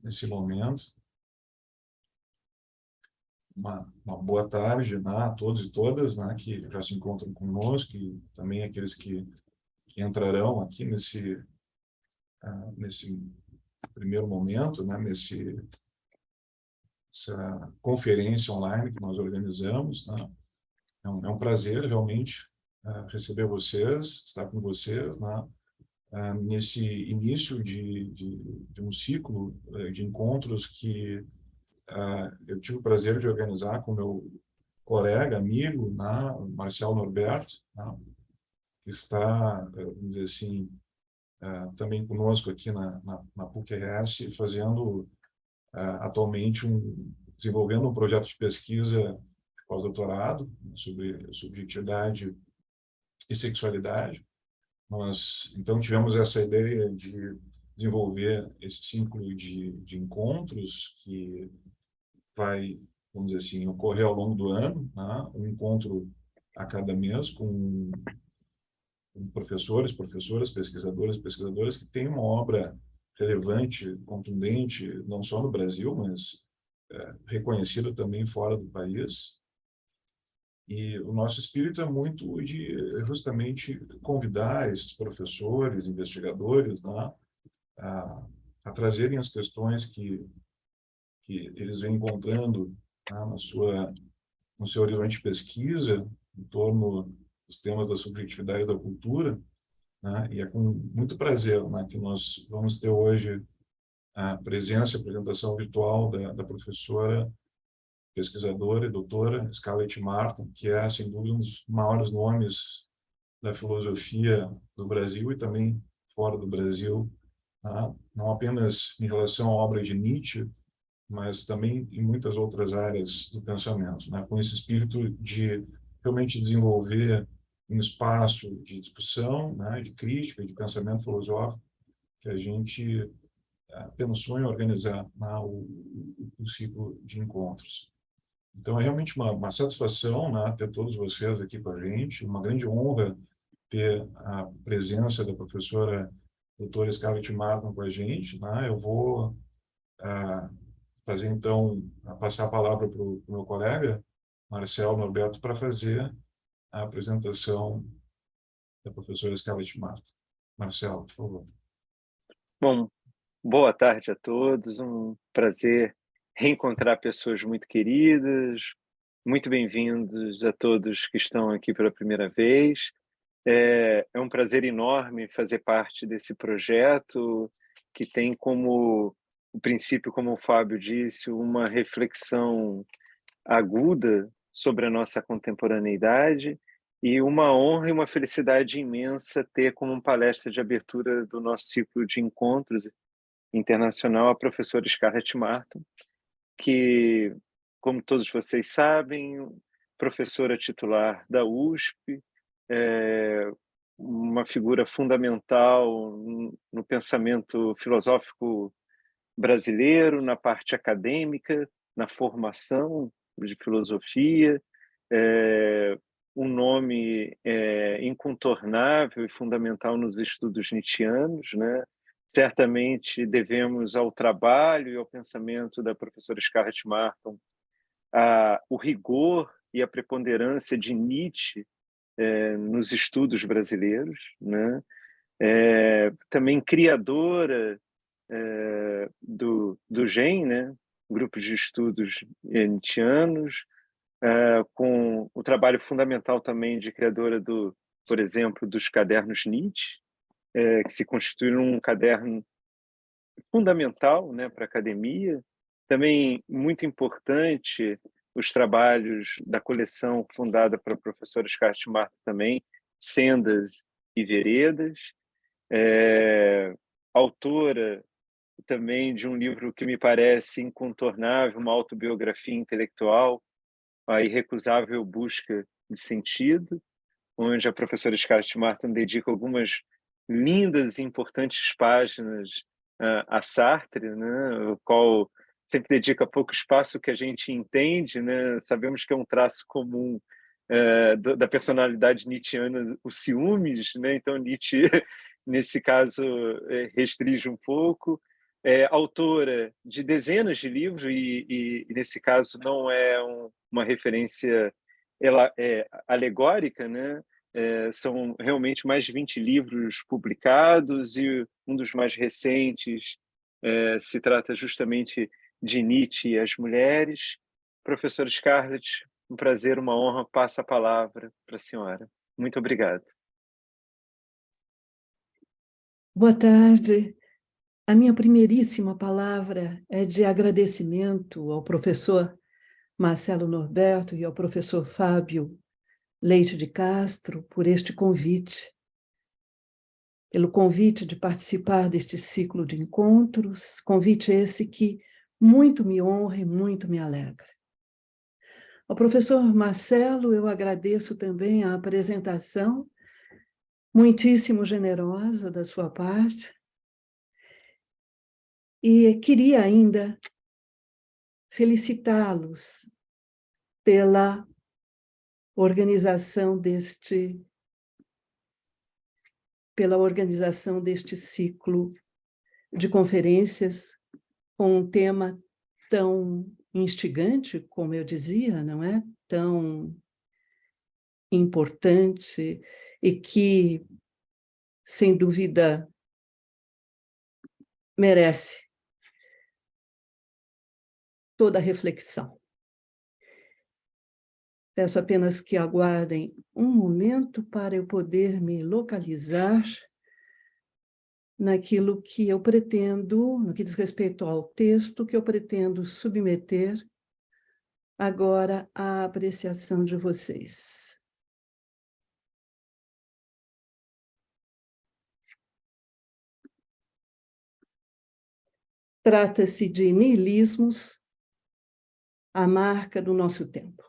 nesse momento. Uma boa tarde, né, a todos e todas, né, que já se encontram conosco e também aqueles que entrarão aqui nesse primeiro momento, né, essa conferência online que nós organizamos. Né. É um prazer realmente receber vocês, estar com vocês, né, nesse início de um ciclo de encontros que eu tive o prazer de organizar com meu colega, amigo, né, Marcel Norberto, né, que está, vamos dizer assim, também conosco aqui na PUC-RS, fazendo atualmente desenvolvendo um projeto de pesquisa de pós-doutorado sobre subjetividade e sexualidade. Nós, então, tivemos essa ideia de desenvolver esse ciclo de encontros que vai, vamos dizer assim, ocorrer ao longo do ano, né? Um encontro a cada mês com professores, professoras, pesquisadores e pesquisadoras que têm uma obra relevante, contundente, não só no Brasil, mas reconhecida também fora do país. E o nosso espírito é muito de justamente convidar esses professores, investigadores, né, a trazerem as questões que eles vêm encontrando, né, no seu horizonte de pesquisa em torno dos temas da subjetividade e da cultura, né, e é com muito prazer, né, que nós vamos ter hoje a presença e apresentação virtual da professora, pesquisadora e doutora Scarlett Martin, que é, sem dúvida, um dos maiores nomes da filosofia do Brasil e também fora do Brasil, né, não apenas em relação à obra de Nietzsche, mas também em muitas outras áreas do pensamento, né? Com esse espírito de realmente desenvolver um espaço de discussão, né, de crítica, de pensamento filosófico, que a gente pensou em organizar, né, o ciclo de encontros. Então, é realmente uma satisfação, né, ter todos vocês aqui com a gente, uma grande honra ter a presença da professora doutora Scarlett Martin com a gente. Né? Eu vou fazer, então, passar a palavra para o meu colega, Marcel Norberto, para fazer a apresentação da professora Scarlett Martin. Marcelo, por favor. Bom, boa tarde a todos, um prazer reencontrar pessoas muito queridas, muito bem-vindos a todos que estão aqui pela primeira vez. É um prazer enorme fazer parte desse projeto que tem como o princípio, como o Fábio disse, uma reflexão aguda sobre a nossa contemporaneidade e uma honra e uma felicidade imensa ter como palestra de abertura do nosso ciclo de encontros internacional a professora Scarlett Martin, que, como todos vocês sabem, professora titular da USP, uma figura fundamental no pensamento filosófico brasileiro, na parte acadêmica, na formação de filosofia, um nome incontornável e fundamental nos estudos nietzschianos, né? Certamente devemos ao trabalho e ao pensamento da professora Scarlett Martin o rigor e a preponderância de Nietzsche nos estudos brasileiros, né? Também criadora do GEM, né? Grupos de estudos nietzschianos, com o trabalho fundamental também de criadora por exemplo, dos cadernos Nietzsche, que se constituíram um caderno fundamental, né, para a academia. Também muito importante os trabalhos da coleção fundada pela professora Scarlett Martin também, Sendas e Veredas, autora também de um livro que me parece incontornável, uma autobiografia intelectual, A Irrecusável Busca de Sentido, onde a professora Scarlett Martin dedica algumas lindas e importantes páginas a Sartre, né, o qual sempre dedica pouco espaço que a gente entende, né? Sabemos que é um traço comum da personalidade nietzschiana, os ciúmes, né? Então Nietzsche, nesse caso, restringe um pouco, autora de dezenas de livros, e nesse caso não é uma referência alegórica, né? São realmente mais de 20 livros publicados, e um dos mais recentes se trata justamente de Nietzsche e as mulheres. Professora Scarlett, um prazer, uma honra. Passa a palavra para a senhora. Muito obrigado. Boa tarde. A minha primeiríssima palavra é de agradecimento ao professor Marcelo Norberto e ao professor Fábio Leite de Castro por este convite, pelo convite de participar deste ciclo de encontros, convite esse que muito me honra e muito me alegra. Ao professor Marcelo, eu agradeço também a apresentação, muitíssimo generosa da sua parte, e queria ainda felicitá-los pela organização deste ciclo de conferências com um tema tão instigante, como eu dizia, não é? Tão importante e que, sem dúvida, merece toda a reflexão. Peço apenas que aguardem um momento para eu poder me localizar naquilo que eu pretendo, no que diz respeito ao texto que eu pretendo submeter agora à apreciação de vocês. Trata-se de niilismos, a marca do nosso tempo.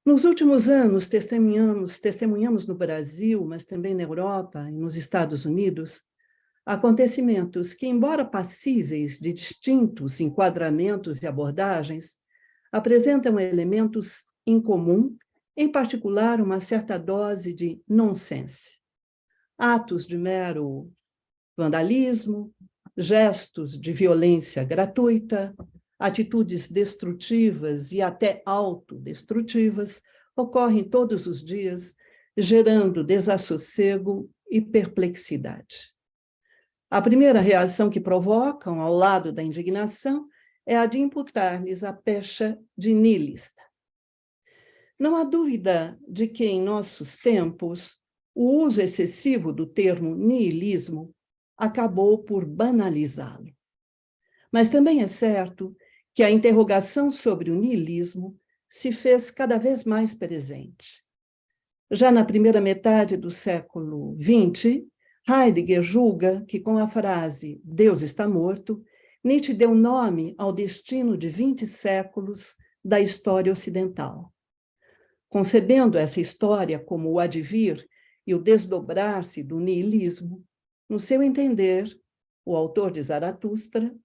Nos últimos anos, testemunhamos no Brasil, mas também na Europa e nos Estados Unidos, acontecimentos que, embora passíveis de distintos enquadramentos e abordagens, apresentam elementos em comum, em particular uma certa dose de nonsense. Atos de mero vandalismo, gestos de violência gratuita, atitudes destrutivas e até autodestrutivas ocorrem todos os dias, gerando desassossego e perplexidade. A primeira reação que provocam, ao lado da indignação, é a de imputar-lhes a pecha de niilista. Não há dúvida de que, em nossos tempos, o uso excessivo do termo niilismo acabou por banalizá-lo. Mas também é certo que a interrogação sobre o niilismo se fez cada vez mais presente. Já na primeira metade do século XX, Heidegger julga que, com a frase "Deus está morto", Nietzsche deu nome ao destino de 20 séculos da história ocidental. Concebendo essa história como o advir e o desdobrar-se do niilismo, no seu entender, o autor de Zaratustra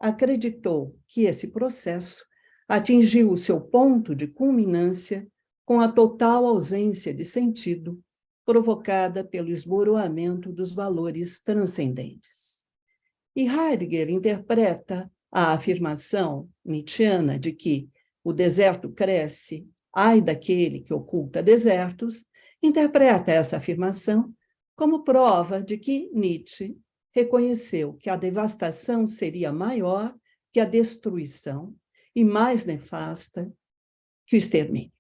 acreditou que esse processo atingiu o seu ponto de culminância com a total ausência de sentido provocada pelo esboroamento dos valores transcendentes. E Heidegger interpreta a afirmação nietzschiana de que o deserto cresce, ai daquele que oculta desertos, interpreta essa afirmação como prova de que Nietzsche reconheceu que a devastação seria maior que a destruição e mais nefasta que o extermínio.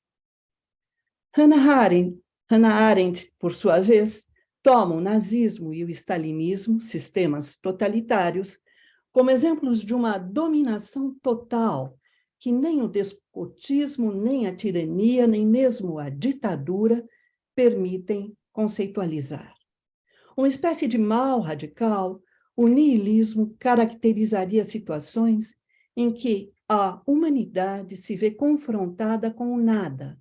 Hannah Arendt, por sua vez, toma o nazismo e o stalinismo, sistemas totalitários, como exemplos de uma dominação total que nem o despotismo, nem a tirania, nem mesmo a ditadura permitem conceitualizar. Uma espécie de mal radical, o niilismo caracterizaria situações em que a humanidade se vê confrontada com o nada,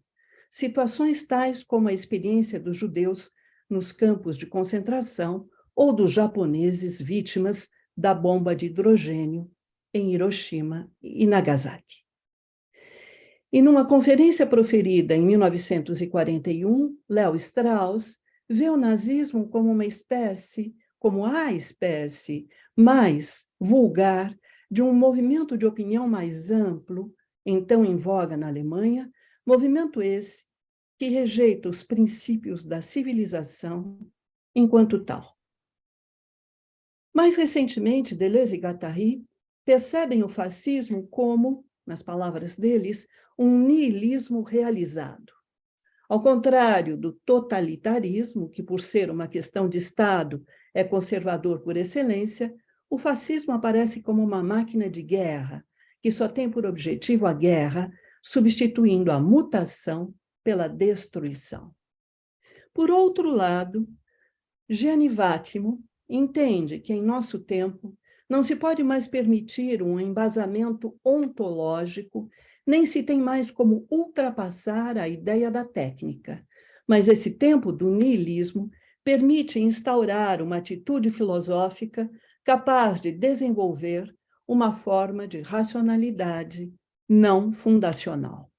situações tais como a experiência dos judeus nos campos de concentração ou dos japoneses vítimas da bomba de hidrogênio em Hiroshima e Nagasaki. E numa conferência proferida em 1941, Léo Strauss vê o nazismo como a espécie mais vulgar, de um movimento de opinião mais amplo, então em voga na Alemanha, movimento esse que rejeita os princípios da civilização enquanto tal. Mais recentemente, Deleuze e Guattari percebem o fascismo como, nas palavras deles, um niilismo realizado. Ao contrário do totalitarismo, que por ser uma questão de Estado é conservador por excelência, o fascismo aparece como uma máquina de guerra, que só tem por objetivo a guerra, substituindo a mutação pela destruição. Por outro lado, Gianni Vattimo entende que, em nosso tempo, não se pode mais permitir um embasamento ontológico, nem se tem mais como ultrapassar a ideia da técnica. Mas esse tempo do niilismo permite instaurar uma atitude filosófica capaz de desenvolver uma forma de racionalidade não fundacional.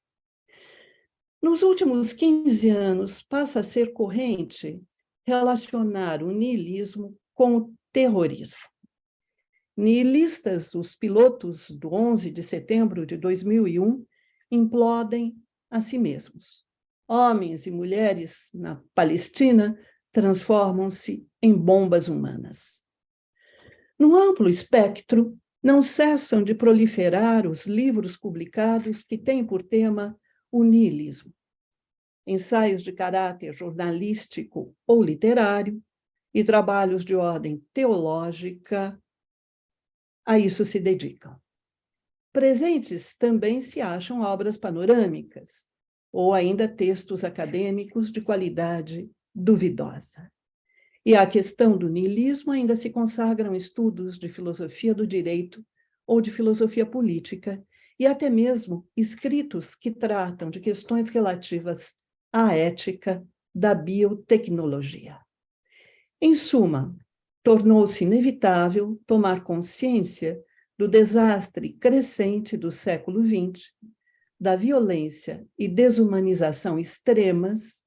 Nos últimos 15 anos, passa a ser corrente relacionar o niilismo com o terrorismo. Nihilistas, os pilotos do 11 de setembro de 2001, implodem a si mesmos. Homens e mulheres na Palestina transformam-se em bombas humanas. No amplo espectro, não cessam de proliferar os livros publicados que têm por tema o niilismo. Ensaios de caráter jornalístico ou literário e trabalhos de ordem teológica a isso se dedicam. Presentes também se acham obras panorâmicas ou ainda textos acadêmicos de qualidade duvidosa. E à questão do niilismo ainda se consagram estudos de filosofia do direito ou de filosofia política e até mesmo escritos que tratam de questões relativas à ética da biotecnologia. Em suma, tornou-se inevitável tomar consciência do desastre crescente do século XX, da violência e desumanização extremas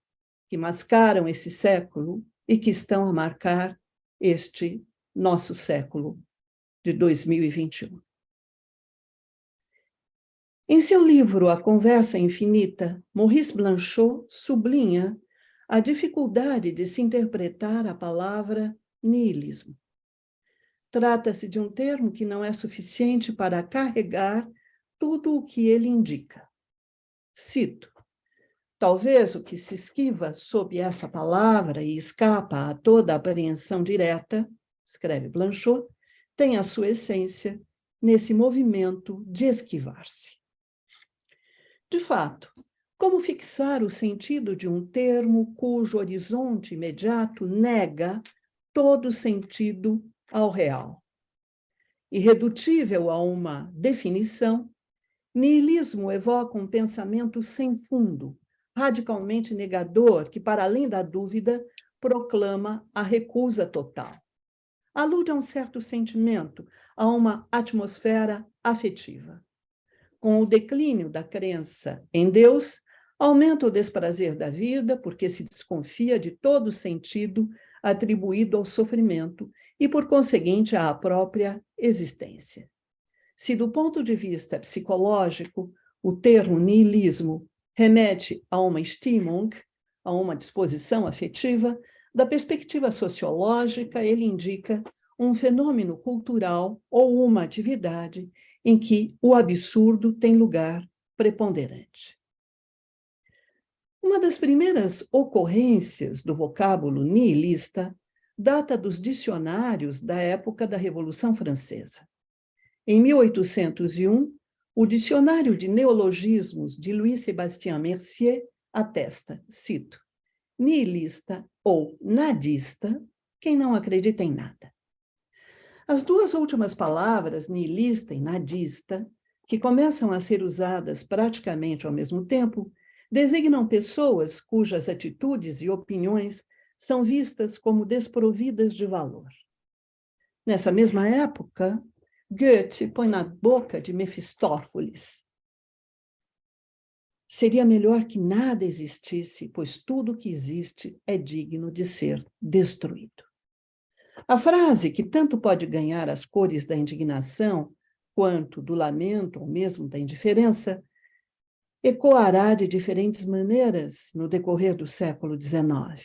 que mascaram esse século e que estão a marcar este nosso século de 2021. Em seu livro A Conversa Infinita, Maurice Blanchot sublinha a dificuldade de se interpretar a palavra niilismo. Trata-se de um termo que não é suficiente para carregar tudo o que ele indica. Cito: talvez o que se esquiva sob essa palavra e escapa a toda apreensão direta, escreve Blanchot, tem a sua essência nesse movimento de esquivar-se. De fato, como fixar o sentido de um termo cujo horizonte imediato nega todo sentido ao real? Irredutível a uma definição, niilismo evoca um pensamento sem fundo, radicalmente negador, que, para além da dúvida, proclama a recusa total. Alude a um certo sentimento, a uma atmosfera afetiva. Com o declínio da crença em Deus, aumenta o desprazer da vida, porque se desconfia de todo sentido atribuído ao sofrimento e, por conseguinte, à própria existência. Se, do ponto de vista psicológico, o termo niilismo remete a uma Stimmung, a uma disposição afetiva, da perspectiva sociológica, ele indica um fenômeno cultural ou uma atividade em que o absurdo tem lugar preponderante. Uma das primeiras ocorrências do vocábulo nihilista data dos dicionários da época da Revolução Francesa. Em 1801, o Dicionário de Neologismos de Louis-Sébastien Mercier atesta, cito, nihilista ou nadista, quem não acredita em nada. As duas últimas palavras, nihilista e nadista, que começam a ser usadas praticamente ao mesmo tempo, designam pessoas cujas atitudes e opiniões são vistas como desprovidas de valor. Nessa mesma época, Goethe põe na boca de Mefistófeles: seria melhor que nada existisse, pois tudo que existe é digno de ser destruído. A frase, que tanto pode ganhar as cores da indignação, quanto do lamento, ou mesmo da indiferença, ecoará de diferentes maneiras no decorrer do século XIX.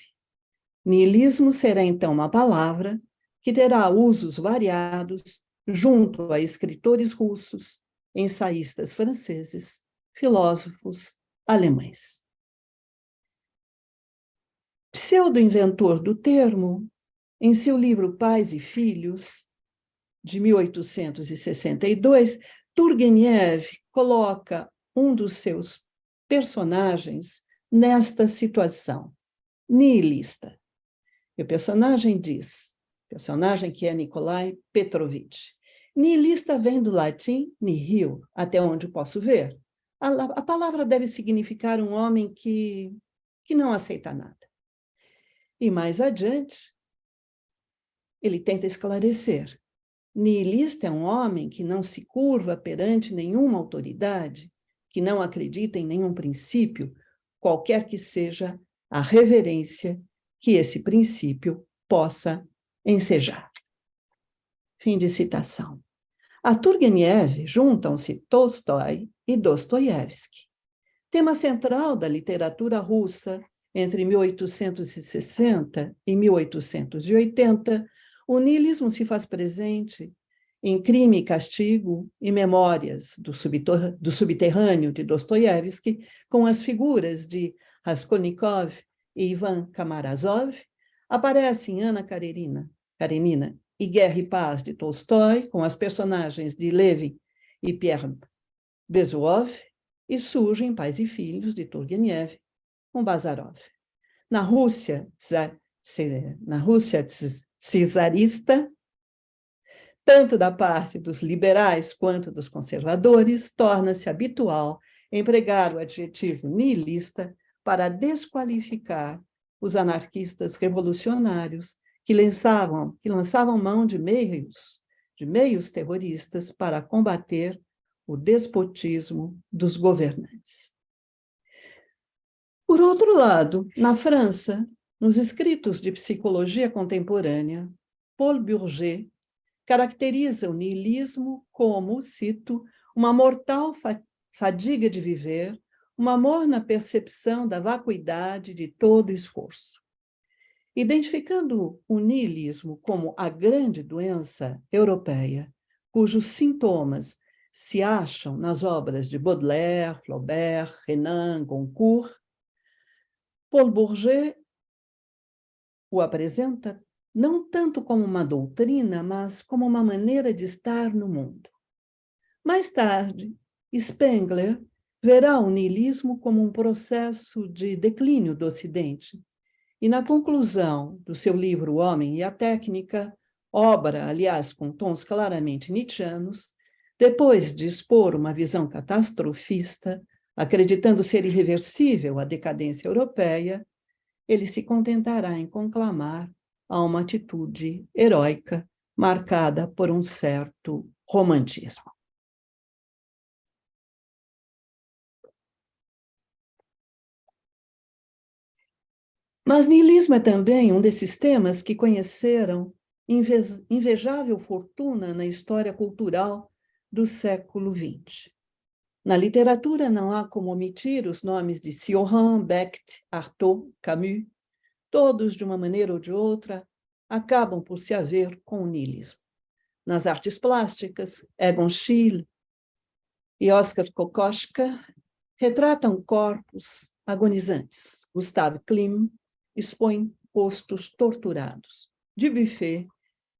Niilismo será, então, uma palavra que terá usos variados junto a escritores russos, ensaístas franceses, filósofos alemães. Pseudo-inventor do termo, em seu livro Pais e Filhos, de 1862, Turgenev coloca um dos seus personagens nesta situação, nihilista. E o personagem que é Nikolai Petrovich, nihilista vem do latim nihil, até onde posso ver. A palavra deve significar um homem que não aceita nada. E mais adiante, ele tenta esclarecer. Nihilista é um homem que não se curva perante nenhuma autoridade, que não acredita em nenhum princípio, qualquer que seja a reverência que esse princípio possa ensejar. Fim de citação. A Turgenev juntam-se Tolstói e Dostoiévski. Tema central da literatura russa entre 1860 e 1880, o niilismo se faz presente em Crime e Castigo e Memórias do Subterrâneo de Dostoiévski, com as figuras de Raskolnikov e Ivan Kamarasov, aparece em Ana Karenina e Guerra e Paz de Tolstói, com as personagens de Levi e Pierre Bezoov, e surge em Pais e Filhos de Turgenev, com Bazarov. Na Rússia czarista, tanto da parte dos liberais quanto dos conservadores, torna-se habitual empregar o adjetivo nihilista para desqualificar os anarquistas revolucionários que lançavam mão de meios terroristas para combater o despotismo dos governantes. Por outro lado, na França, nos escritos de psicologia contemporânea, Paul Bourget caracteriza o niilismo como, cito, uma mortal fadiga de viver, um amor na percepção da vacuidade de todo esforço. Identificando o niilismo como a grande doença europeia, cujos sintomas se acham nas obras de Baudelaire, Flaubert, Renan, Goncourt, Paul Bourget o apresenta não tanto como uma doutrina, mas como uma maneira de estar no mundo. Mais tarde, Spengler verá o niilismo como um processo de declínio do Ocidente, e na conclusão do seu livro O Homem e a Técnica, obra, aliás, com tons claramente nietzschianos, depois de expor uma visão catastrofista, acreditando ser irreversível a decadência europeia, ele se contentará em conclamar a uma atitude heróica marcada por um certo romantismo. Mas niilismo é também um desses temas que conheceram invejável fortuna na história cultural do século XX. Na literatura não há como omitir os nomes de Cioran, Beckett, Artaud, Camus, todos, de uma maneira ou de outra, acabam por se haver com o niilismo. Nas artes plásticas, Egon Schiele e Oskar Kokoschka retratam corpos agonizantes. Gustav Klimt expõe rostos torturados. Dubuffet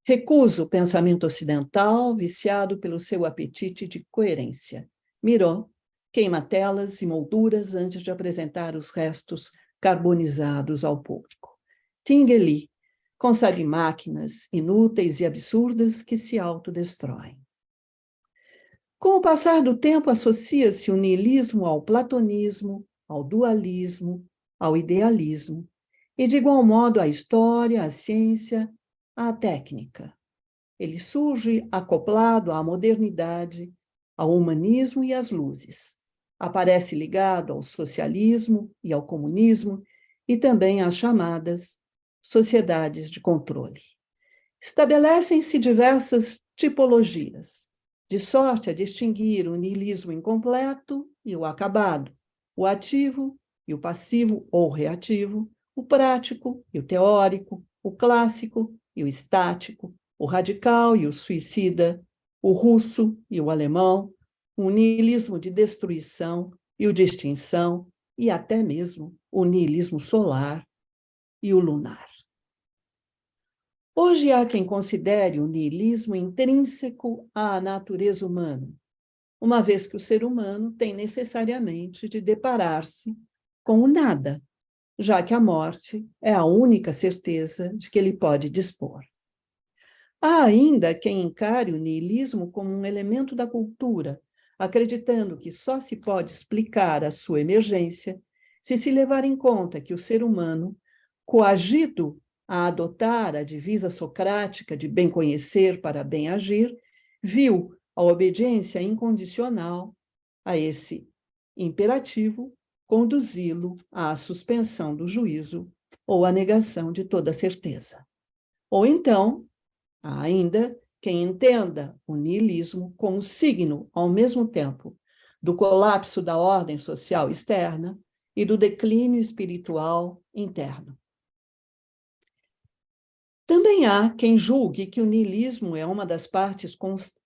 recusa o pensamento ocidental, viciado pelo seu apetite de coerência. Miró queima telas e molduras antes de apresentar os restos carbonizados ao público. Tinguely concebe máquinas inúteis e absurdas que se autodestroem. Com o passar do tempo, associa-se o niilismo ao platonismo, ao dualismo, ao idealismo, e de igual modo à história, à ciência, à técnica. Ele surge acoplado à modernidade, ao humanismo e às luzes. Aparece ligado ao socialismo e ao comunismo e também às chamadas sociedades de controle. estabelecem-se diversas tipologias, de sorte a distinguir o niilismo incompleto e o acabado, o ativo e o passivo ou reativo, o prático e o teórico, o clássico e o estático, o radical e o suicida, o russo e o alemão, o niilismo de destruição e o de extinção, e até mesmo o niilismo solar e o lunar. Hoje há quem considere o niilismo intrínseco à natureza humana, uma vez que o ser humano tem necessariamente de deparar-se com o nada, já que a morte é a única certeza de que ele pode dispor. Há ainda quem encare o niilismo como um elemento da cultura, acreditando que só se pode explicar a sua emergência se levar em conta que o ser humano, coagido a adotar a divisa socrática de bem conhecer para bem agir, viu a obediência incondicional a esse imperativo conduzi-lo à suspensão do juízo ou à negação de toda certeza. Ou então, há ainda quem entenda o niilismo como signo, ao mesmo tempo, do colapso da ordem social externa e do declínio espiritual interno. Também há quem julgue que o niilismo é uma das partes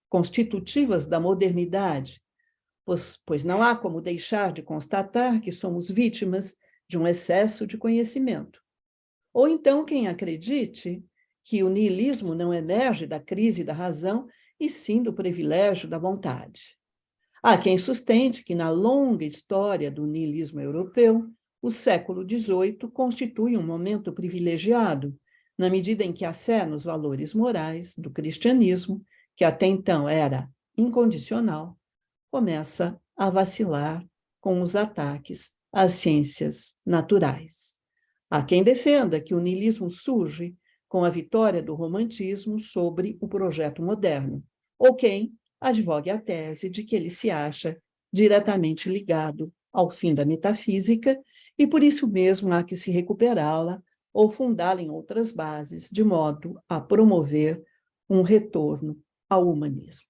constitutivas da modernidade, pois não há como deixar de constatar que somos vítimas de um excesso de conhecimento. Ou então quem acredite que o niilismo não emerge da crise da razão, e sim do privilégio da vontade. Há quem sustente que, na longa história do niilismo europeu, o século XVIII constitui um momento privilegiado, na medida em que a fé nos valores morais do cristianismo, que até então era incondicional, começa a vacilar com os ataques às ciências naturais. Há quem defenda que o niilismo surge com a vitória do romantismo sobre o projeto moderno, ou quem advogue a tese de que ele se acha diretamente ligado ao fim da metafísica e, por isso mesmo, há que se recuperá-la ou fundá-la em outras bases, de modo a promover um retorno ao humanismo.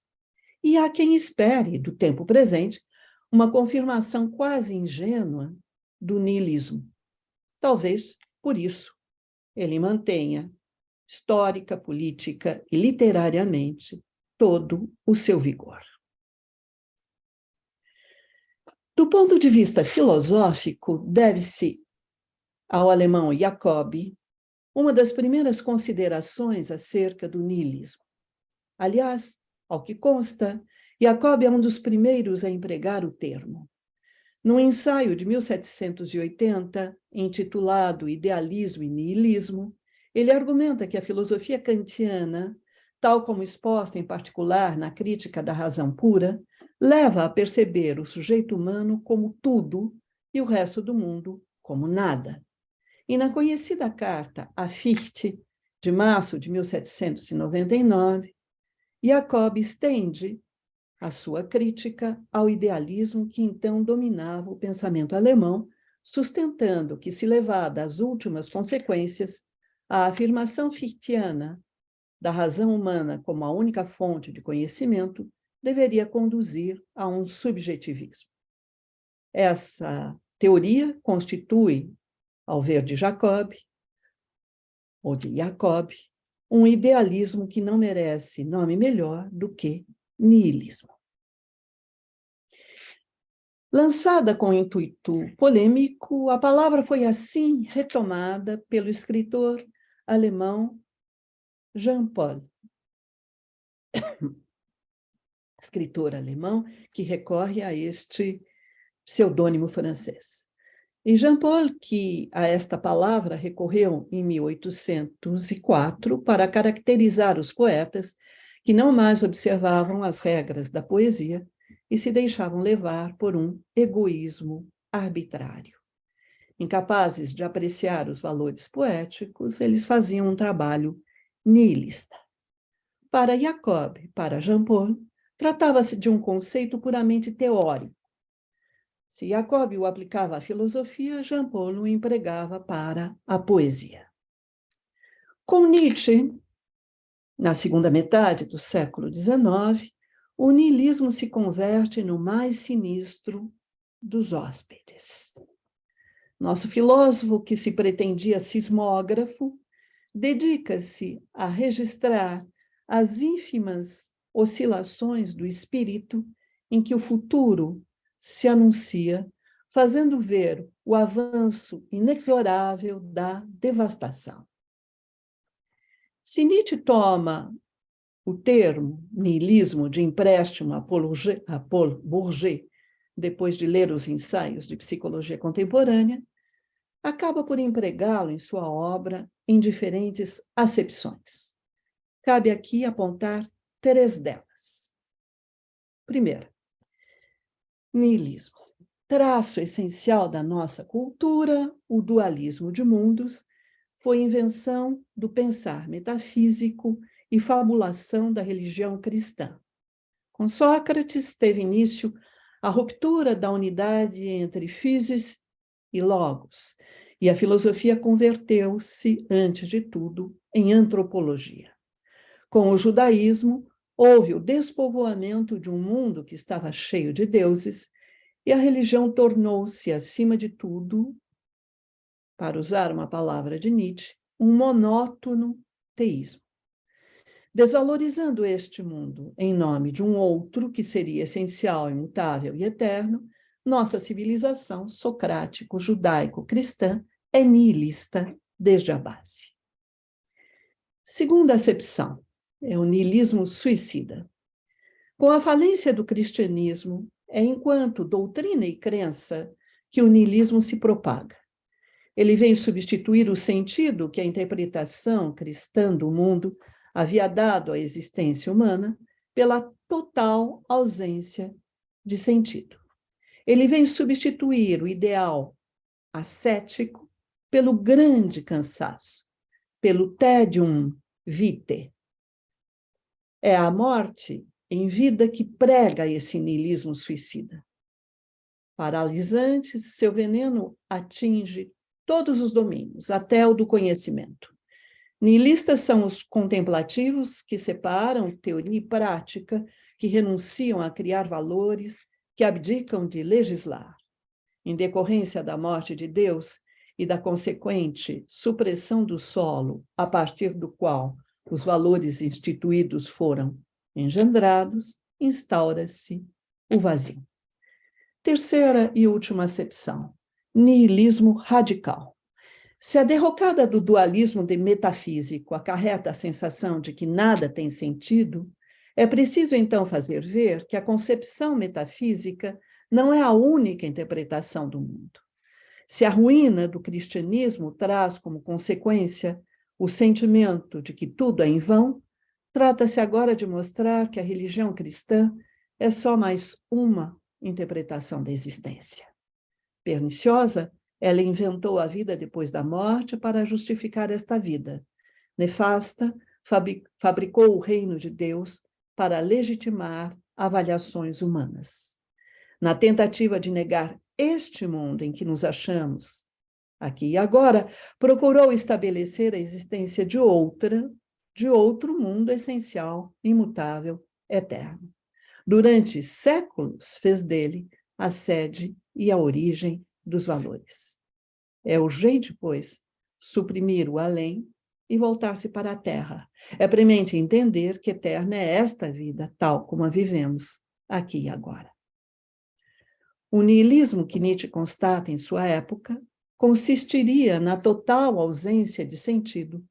E há quem espere, do tempo presente, uma confirmação quase ingênua do niilismo. Talvez, por isso, ele mantenha, histórica, política e literariamente, todo o seu vigor. Do ponto de vista filosófico, deve-se ao alemão Jacob uma das primeiras considerações acerca do niilismo. Aliás, ao que consta, Jacob é um dos primeiros a empregar o termo. Num ensaio de 1780, intitulado Idealismo e Niilismo, ele argumenta que a filosofia kantiana, tal como exposta em particular na Crítica da Razão Pura, leva a perceber o sujeito humano como tudo e o resto do mundo como nada. E na conhecida carta a Fichte, de março de 1799, Jacob estende a sua crítica ao idealismo que então dominava o pensamento alemão, sustentando que, se levada às últimas consequências, a afirmação fichtiana da razão humana como a única fonte de conhecimento deveria conduzir a um subjetivismo. Essa teoria constitui, ao ver de Jacob, ou de Jacob, um idealismo que não merece nome melhor do que niilismo. Lançada com intuito polêmico, a palavra foi assim retomada pelo escritor alemão Jean Paul, escritor alemão que recorre a este pseudônimo francês. E Jean Paul, que a esta palavra recorreu em 1804 para caracterizar os poetas que não mais observavam as regras da poesia e se deixavam levar por um egoísmo arbitrário. Incapazes de apreciar os valores poéticos, eles faziam um trabalho nihilista. Para Jacob, para Jean Paul, tratava-se de um conceito puramente teórico. Se Jacob o aplicava à filosofia, Jean Paul o empregava para a poesia. Com Nietzsche, Na segunda metade do século XIX, o niilismo se converte no mais sinistro dos hóspedes. Nosso filósofo, que se pretendia sismógrafo, dedica-se a registrar as ínfimas oscilações do espírito em que o futuro se anuncia, fazendo ver o avanço inexorável da devastação. Se Nietzsche toma o termo niilismo de empréstimo a Paul Bourget, depois de ler os ensaios de psicologia contemporânea, acaba por empregá-lo em sua obra em diferentes acepções. Cabe aqui apontar 3 delas. Primeira, niilismo. Traço essencial da nossa cultura, o dualismo de mundos foi invenção do pensar metafísico e fabulação da religião cristã. Com Sócrates, teve início a ruptura da unidade entre physis e logos, e a filosofia converteu-se, antes de tudo, em antropologia. Com o judaísmo, houve o despovoamento de um mundo que estava cheio de deuses, e a religião tornou-se, acima de tudo, para usar uma palavra de Nietzsche, um monótono teísmo. Desvalorizando este mundo em nome de um outro que seria essencial, imutável e eterno, nossa civilização socrático-judaico-cristã é nihilista desde a base. Segunda acepção é o niilismo suicida. Com a falência do cristianismo, é enquanto doutrina e crença que o niilismo se propaga. Ele vem substituir o sentido que a interpretação cristã do mundo havia dado à existência humana pela total ausência de sentido. Ele vem substituir o ideal ascético pelo grande cansaço, pelo tédium vitae. É a morte em vida que prega esse niilismo suicida. Paralisante, seu veneno atinge todos os domínios, até o do conhecimento. Nihilistas são os contemplativos que separam teoria e prática, que renunciam a criar valores, que abdicam de legislar. Em decorrência da morte de Deus e da consequente supressão do solo, a partir do qual os valores instituídos foram engendrados, instaura-se o vazio. Terceira e última acepção, niilismo radical. Se a derrocada do dualismo de metafísico acarreta a sensação de que nada tem sentido, é preciso então fazer ver que a concepção metafísica não é a única interpretação do mundo. Se a ruína do cristianismo traz como consequência o sentimento de que tudo é em vão, trata-se agora de mostrar que a religião cristã é só mais uma interpretação da existência. Perniciosa, ela inventou a vida depois da morte para justificar esta vida. Nefasta, fabricou o reino de Deus para legitimar avaliações humanas. Na tentativa de negar este mundo em que nos achamos, aqui e agora, procurou estabelecer a existência de outro mundo essencial, imutável, eterno. Durante séculos, fez dele a sede e a origem dos valores. É urgente, pois, suprimir o além e voltar-se para a terra. É premente entender que eterna é esta vida, tal como a vivemos aqui e agora. O niilismo que Nietzsche constata em sua época consistiria na total ausência de sentido,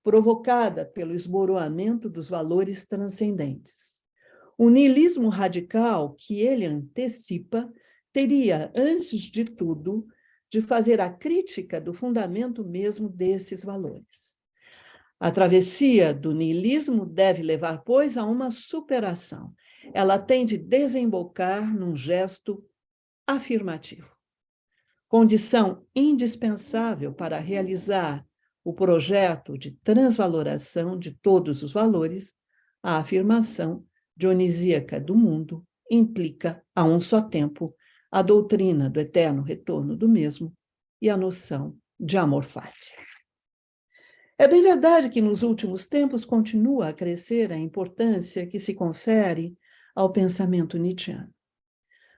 provocada pelo esboroamento dos valores transcendentes. O niilismo radical que ele antecipa teria, antes de tudo, de fazer a crítica do fundamento mesmo desses valores. A travessia do niilismo deve levar, pois, a uma superação. Ela tem de desembocar num gesto afirmativo. Condição indispensável para realizar o projeto de transvaloração de todos os valores, a afirmação dionisíaca do mundo implica, a um só tempo, a doutrina do eterno retorno do mesmo e a noção de amor fati. É bem verdade que nos últimos tempos continua a crescer a importância que se confere ao pensamento nietzschiano.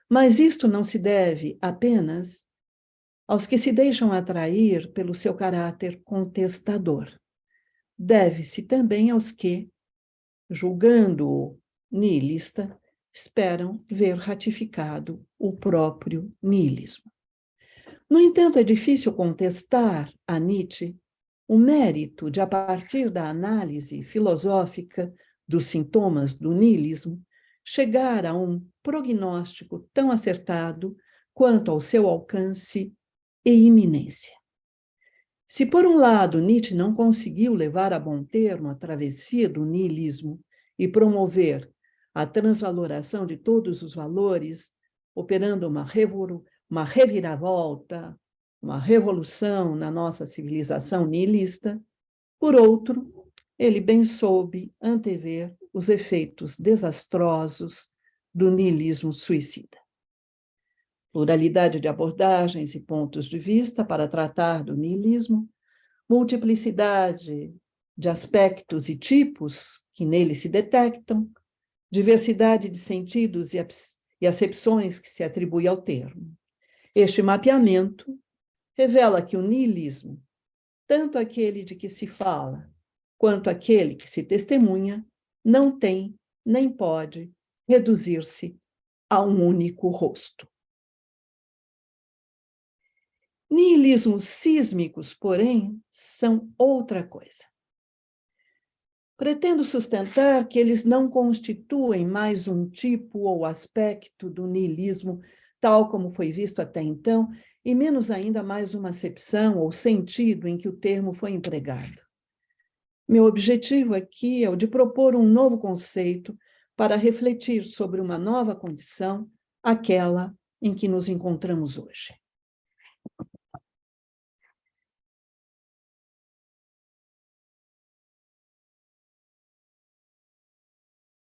Mas isto não se deve apenas aos que se deixam atrair pelo seu caráter contestador. Deve-se também aos que, julgando-o nihilista, esperam ver ratificado o próprio nihilismo. No entanto, é difícil contestar a Nietzsche o mérito de, a partir da análise filosófica dos sintomas do nihilismo, chegar a um prognóstico tão acertado quanto ao seu alcance e iminência. Se, por um lado, Nietzsche não conseguiu levar a bom termo a travessia do nihilismo e promover a transvaloração de todos os valores, operando uma reviravolta, uma revolução na nossa civilização nihilista, por outro, ele bem soube antever os efeitos desastrosos do nihilismo suicida. Pluralidade de abordagens e pontos de vista para tratar do nihilismo, multiplicidade de aspectos e tipos que nele se detectam, diversidade de sentidos e acepções que se atribui ao termo. Este mapeamento revela que o nihilismo, tanto aquele de que se fala, quanto aquele que se testemunha, não tem nem pode reduzir-se a um único rosto. Nihilismos sísmicos, porém, são outra coisa. Pretendo sustentar que eles não constituem mais um tipo ou aspecto do nihilismo, tal como foi visto até então, e menos ainda mais uma acepção ou sentido em que o termo foi empregado. Meu objetivo aqui é o de propor um novo conceito para refletir sobre uma nova condição, aquela em que nos encontramos hoje.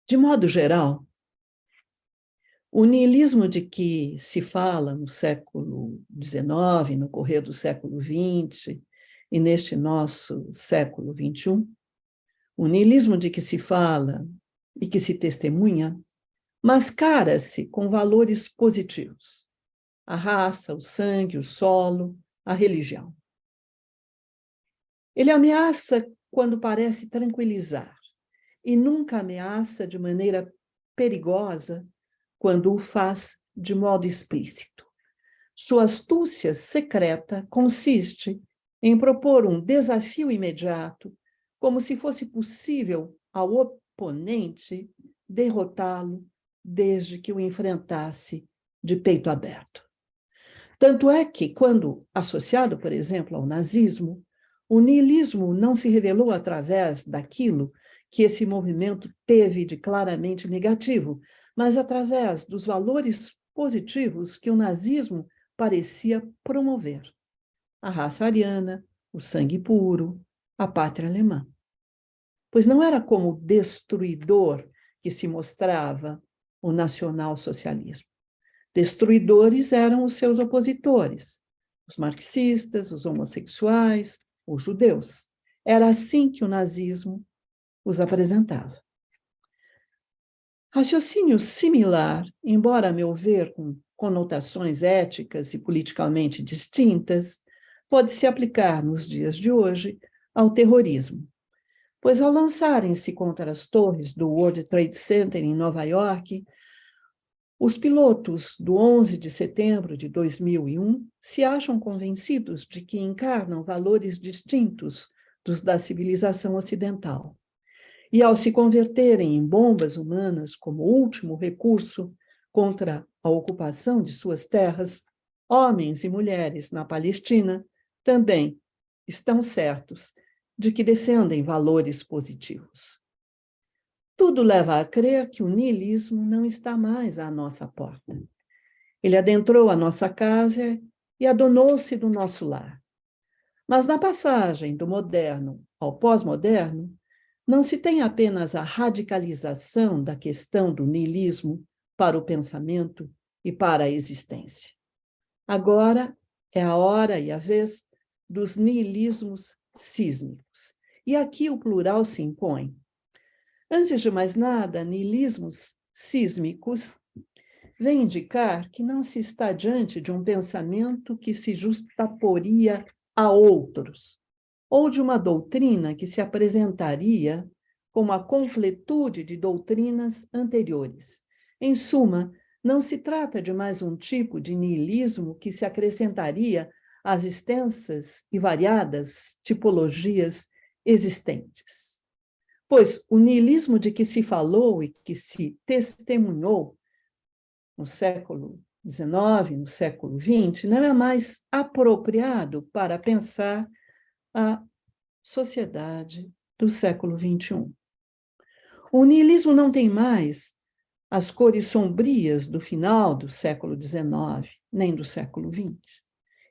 De modo geral, o nihilismo de que se fala no século XIX, no correr do século XX e neste nosso século XXI, o nihilismo de que se fala e que se testemunha, mascara-se com valores positivos: a raça, o sangue, o solo, a religião. Ele ameaça quando parece tranquilizar e nunca ameaça de maneira perigosa quando o faz de modo explícito. Sua astúcia secreta consiste em propor um desafio imediato, como se fosse possível ao oponente derrotá-lo desde que o enfrentasse de peito aberto. Tanto é que, quando associado, por exemplo, ao nazismo, o nihilismo não se revelou através daquilo que esse movimento teve de claramente negativo, mas através dos valores positivos que o nazismo parecia promover: a raça ariana, o sangue puro, a pátria alemã. Pois não era como destruidor que se mostrava o nacionalsocialismo. Destruidores eram os seus opositores, os marxistas, os homossexuais, os judeus. Era assim que o nazismo os apresentava. Raciocínio similar, embora, a meu ver, com conotações éticas e politicamente distintas, pode se aplicar nos dias de hoje ao terrorismo. Pois, ao lançarem-se contra as torres do World Trade Center em Nova York, os pilotos do 11 de setembro de 2001 se acham convencidos de que encarnam valores distintos dos da civilização ocidental. E, ao se converterem em bombas humanas como último recurso contra a ocupação de suas terras, homens e mulheres na Palestina também estão certos de que defendem valores positivos. Tudo leva a crer que o nihilismo não está mais à nossa porta. Ele adentrou a nossa casa e adonou-se do nosso lar. Mas na passagem do moderno ao pós-moderno, não se tem apenas a radicalização da questão do nihilismo para o pensamento e para a existência. Agora é a hora e a vez dos nihilismos sísmicos. E aqui o plural se impõe. Antes de mais nada, niilismos sísmicos vem indicar que não se está diante de um pensamento que se justaporia a outros, ou de uma doutrina que se apresentaria como a completude de doutrinas anteriores. Em suma, não se trata de mais um tipo de niilismo que se acrescentaria às extensas e variadas tipologias existentes. Pois o niilismo de que se falou e que se testemunhou no século XIX, no século XX, não é mais apropriado para pensar a sociedade do século XXI. O niilismo não tem mais as cores sombrias do final do século XIX, nem do século XX.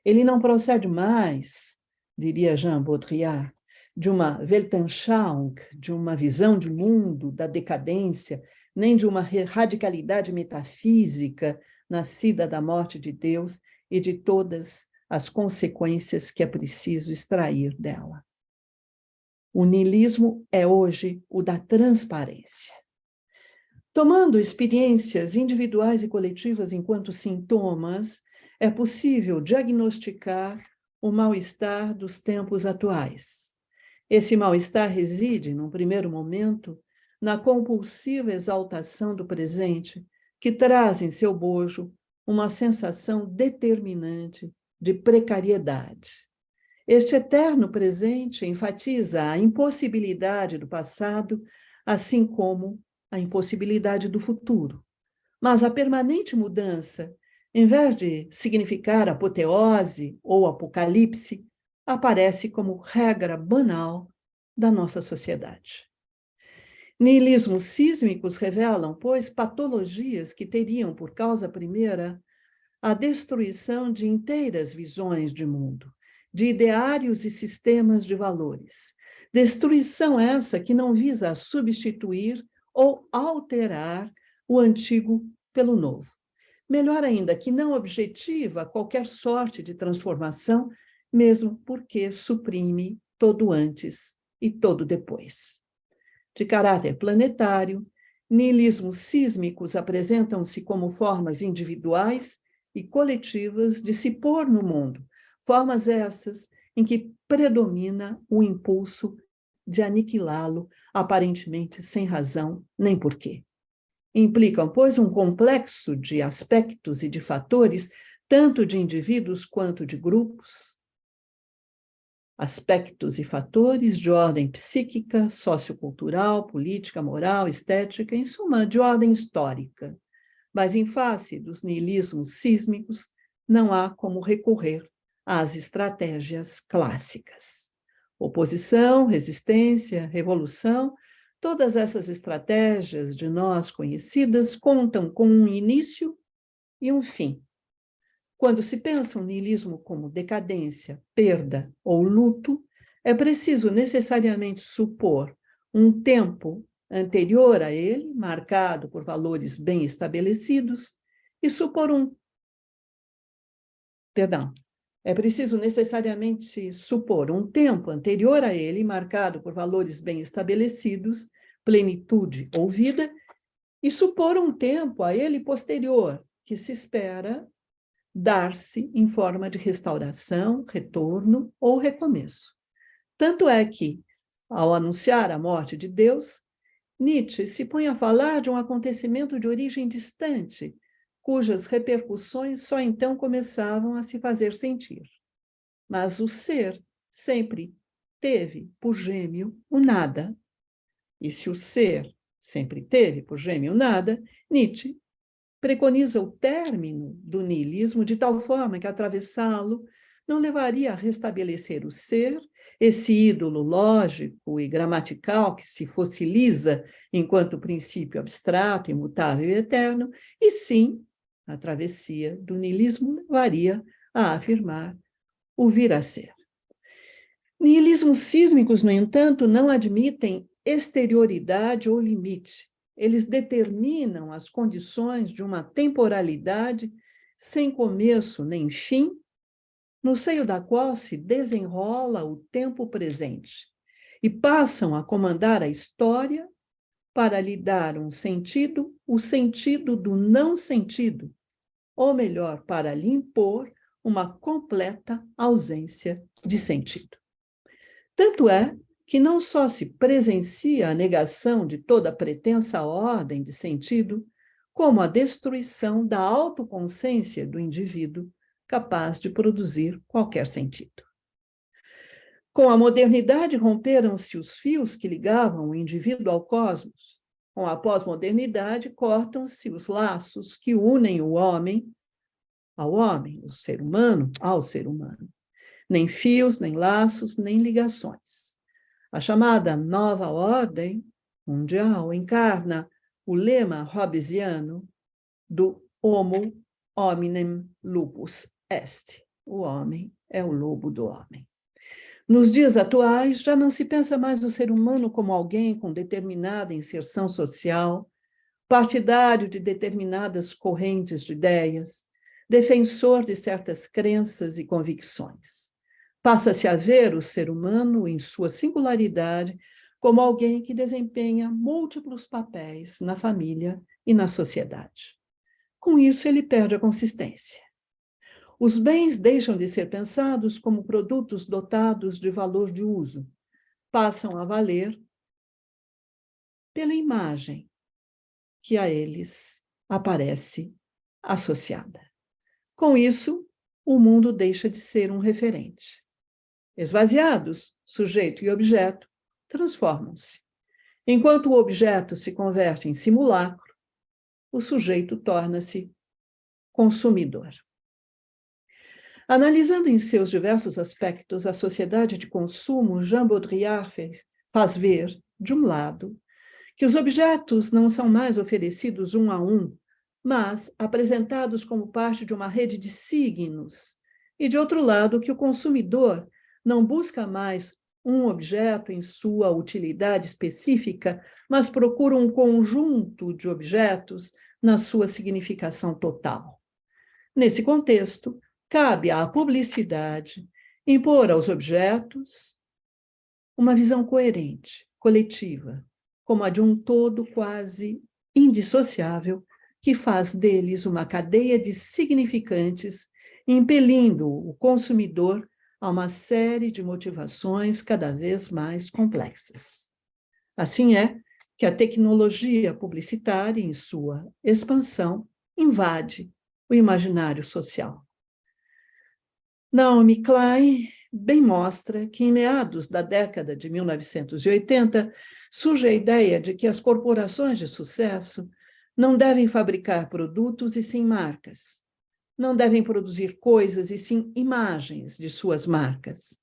Ele não procede mais, diria Jean Baudrillard, de uma Weltanschauung, de uma visão de mundo da decadência, nem de uma radicalidade metafísica nascida da morte de Deus e de todas as consequências que é preciso extrair dela. O niilismo é hoje o da transparência. Tomando experiências individuais e coletivas enquanto sintomas, é possível diagnosticar o mal-estar dos tempos atuais. Esse mal-estar reside, num primeiro momento, na compulsiva exaltação do presente, que traz em seu bojo uma sensação determinante de precariedade. Este eterno presente enfatiza a impossibilidade do passado, assim como a impossibilidade do futuro. Mas a permanente mudança, em vez de significar apoteose ou apocalipse, aparece como regra banal da nossa sociedade. Niilismos sísmicos revelam, pois, patologias que teriam por causa primeira a destruição de inteiras visões de mundo, de ideários e sistemas de valores. Destruição essa que não visa substituir ou alterar o antigo pelo novo. Melhor ainda, que não objetiva qualquer sorte de transformação, mesmo porque suprime todo antes e todo depois. De caráter planetário, niilismos sísmicos apresentam-se como formas individuais e coletivas de se pôr no mundo, formas essas em que predomina o impulso de aniquilá-lo, aparentemente sem razão nem porquê. Implicam, pois, um complexo de aspectos e de fatores, tanto de indivíduos quanto de grupos, aspectos e fatores de ordem psíquica, sociocultural, política, moral, estética, em suma, de ordem histórica. Mas, em face dos niilismos sísmicos, não há como recorrer às estratégias clássicas. Oposição, resistência, revolução, todas essas estratégias de nós conhecidas contam com um início e um fim. Quando se pensa o niilismo como decadência, perda ou luto, é preciso necessariamente supor um tempo anterior a ele, marcado por valores bem estabelecidos, e supor é preciso necessariamente supor um tempo anterior a ele, marcado por valores bem estabelecidos, plenitude ou vida, e supor um tempo a ele posterior, que se espera dar-se em forma de restauração, retorno ou recomeço. Tanto é que, ao anunciar a morte de Deus, Nietzsche se põe a falar de um acontecimento de origem distante, cujas repercussões só então começavam a se fazer sentir. Mas o ser sempre teve por gêmeo o nada. E se o ser sempre teve por gêmeo o nada, Nietzsche preconiza o término do niilismo de tal forma que atravessá-lo não levaria a restabelecer o ser, esse ídolo lógico e gramatical que se fossiliza enquanto princípio abstrato, imutável e eterno, e sim, a travessia do niilismo levaria a afirmar o vir a ser. Niilismos sísmicos, no entanto, não admitem exterioridade ou limite. Eles determinam as condições de uma temporalidade sem começo nem fim, no seio da qual se desenrola o tempo presente. e passam a comandar a história para lhe dar um sentido, o sentido do não sentido, ou melhor, para lhe impor uma completa ausência de sentido. Tanto é que não só se presencia a negação de toda pretensa ordem de sentido, como a destruição da autoconsciência do indivíduo capaz de produzir qualquer sentido. Com a modernidade, romperam-se os fios que ligavam o indivíduo ao cosmos. Com a pós-modernidade, cortam-se os laços que unem o homem ao homem, o ser humano ao ser humano. Nem fios, nem laços, nem ligações. A chamada nova ordem mundial encarna o lema hobbesiano do Homo hominem lupus est. O homem é o lobo do homem. Nos dias atuais, já não se pensa mais no ser humano como alguém com determinada inserção social, partidário de determinadas correntes de ideias, defensor de certas crenças e convicções. Passa-se a ver o ser humano, em sua singularidade, como alguém que desempenha múltiplos papéis na família e na sociedade. Com isso, ele perde a consistência. Os bens deixam de ser pensados como produtos dotados de valor de uso, passam a valer pela imagem que a eles aparece associada. Com isso, o mundo deixa de ser um referente. Esvaziados, sujeito e objeto transformam-se. Enquanto o objeto se converte em simulacro, o sujeito torna-se consumidor. Analisando em seus diversos aspectos a sociedade de consumo, Jean Baudrillard faz ver, de um lado, que os objetos não são mais oferecidos um a um, mas apresentados como parte de uma rede de signos, e, de outro lado, que o consumidor não busca mais um objeto em sua utilidade específica, mas procura um conjunto de objetos na sua significação total. Nesse contexto, cabe à publicidade impor aos objetos uma visão coerente, coletiva, como a de um todo quase indissociável, que faz deles uma cadeia de significantes, impelindo o consumidor a uma série de motivações cada vez mais complexas. Assim é que a tecnologia publicitária, em sua expansão, invade o imaginário social. Naomi Klein bem mostra que, em meados da década de 1980, surge a ideia de que as corporações de sucesso não devem fabricar produtos e sim marcas. Não devem produzir coisas e sim imagens de suas marcas.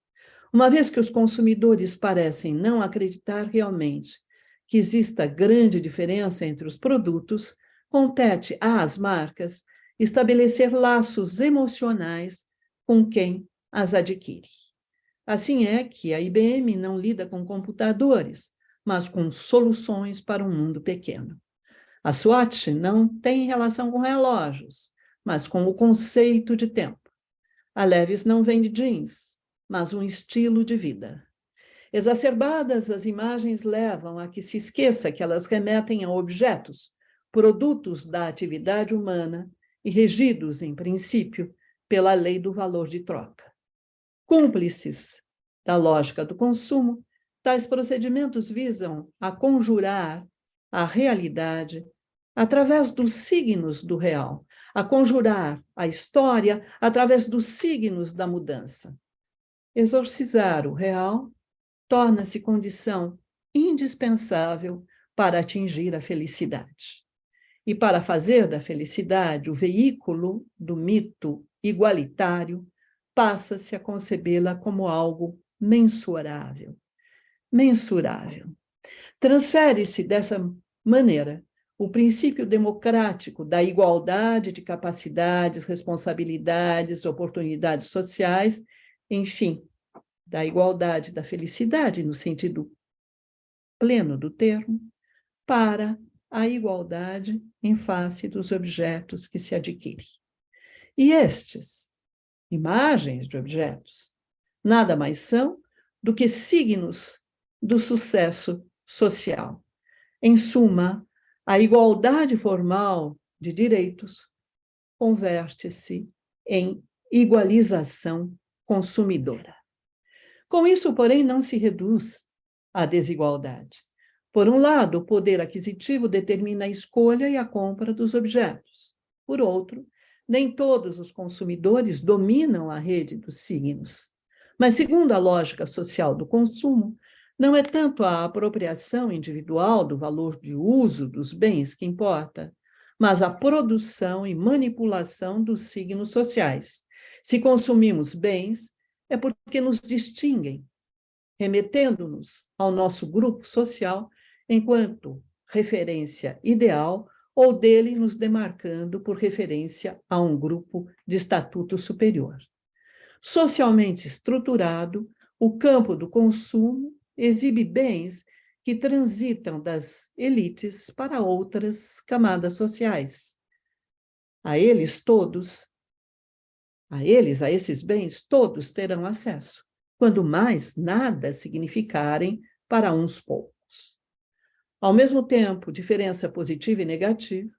Uma vez que os consumidores parecem não acreditar realmente que exista grande diferença entre os produtos, compete às marcas estabelecer laços emocionais com quem as adquire. Assim é que a IBM não lida com computadores, mas com soluções para um mundo pequeno. A Swatch não tem relação com relógios, mas com o conceito de tempo. A Levi's não vende jeans, mas um estilo de vida. Exacerbadas, as imagens levam a que se esqueça que elas remetem a objetos, produtos da atividade humana e regidos, em princípio, pela lei do valor de troca. Cúmplices da lógica do consumo, tais procedimentos visam a conjurar a realidade através dos signos do real, a conjurar a história através dos signos da mudança. Exorcizar o real torna-se condição indispensável para atingir a felicidade. E para fazer da felicidade o veículo do mito igualitário, passa-se a concebê-la como algo mensurável. Mensurável. Transfere-se dessa maneira o princípio democrático da igualdade de capacidades, responsabilidades, oportunidades sociais, enfim, da igualdade da felicidade, no sentido pleno do termo, para a igualdade em face dos objetos que se adquirem. E estes, imagens de objetos, nada mais são do que signos do sucesso social. Em suma, a igualdade formal de direitos converte-se em igualização consumidora. Com isso, porém, não se reduz a desigualdade. Por um lado, o poder aquisitivo determina a escolha e a compra dos objetos. Por outro, nem todos os consumidores dominam a rede dos signos. Mas, segundo a lógica social do consumo, não é tanto a apropriação individual do valor de uso dos bens que importa, mas a produção e manipulação dos signos sociais. Se consumimos bens, é porque nos distinguem, remetendo-nos ao nosso grupo social enquanto referência ideal ou dele nos demarcando por referência a um grupo de estatuto superior. Socialmente estruturado, o campo do consumo exibe bens que transitam das elites para outras camadas sociais. A esses bens, todos terão acesso, quando mais nada significarem para uns poucos. Ao mesmo tempo, diferença positiva e negativa,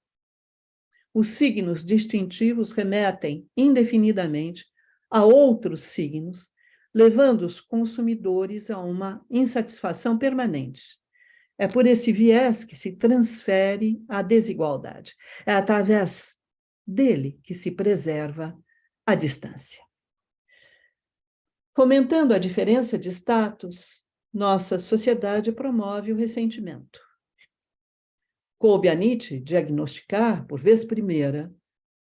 os signos distintivos remetem indefinidamente a outros signos, levando os consumidores a uma insatisfação permanente. É por esse viés que se transfere a desigualdade. É através dele que se preserva a distância. Fomentando a diferença de status, nossa sociedade promove o ressentimento. Coube a Nietzsche diagnosticar, por vez primeira,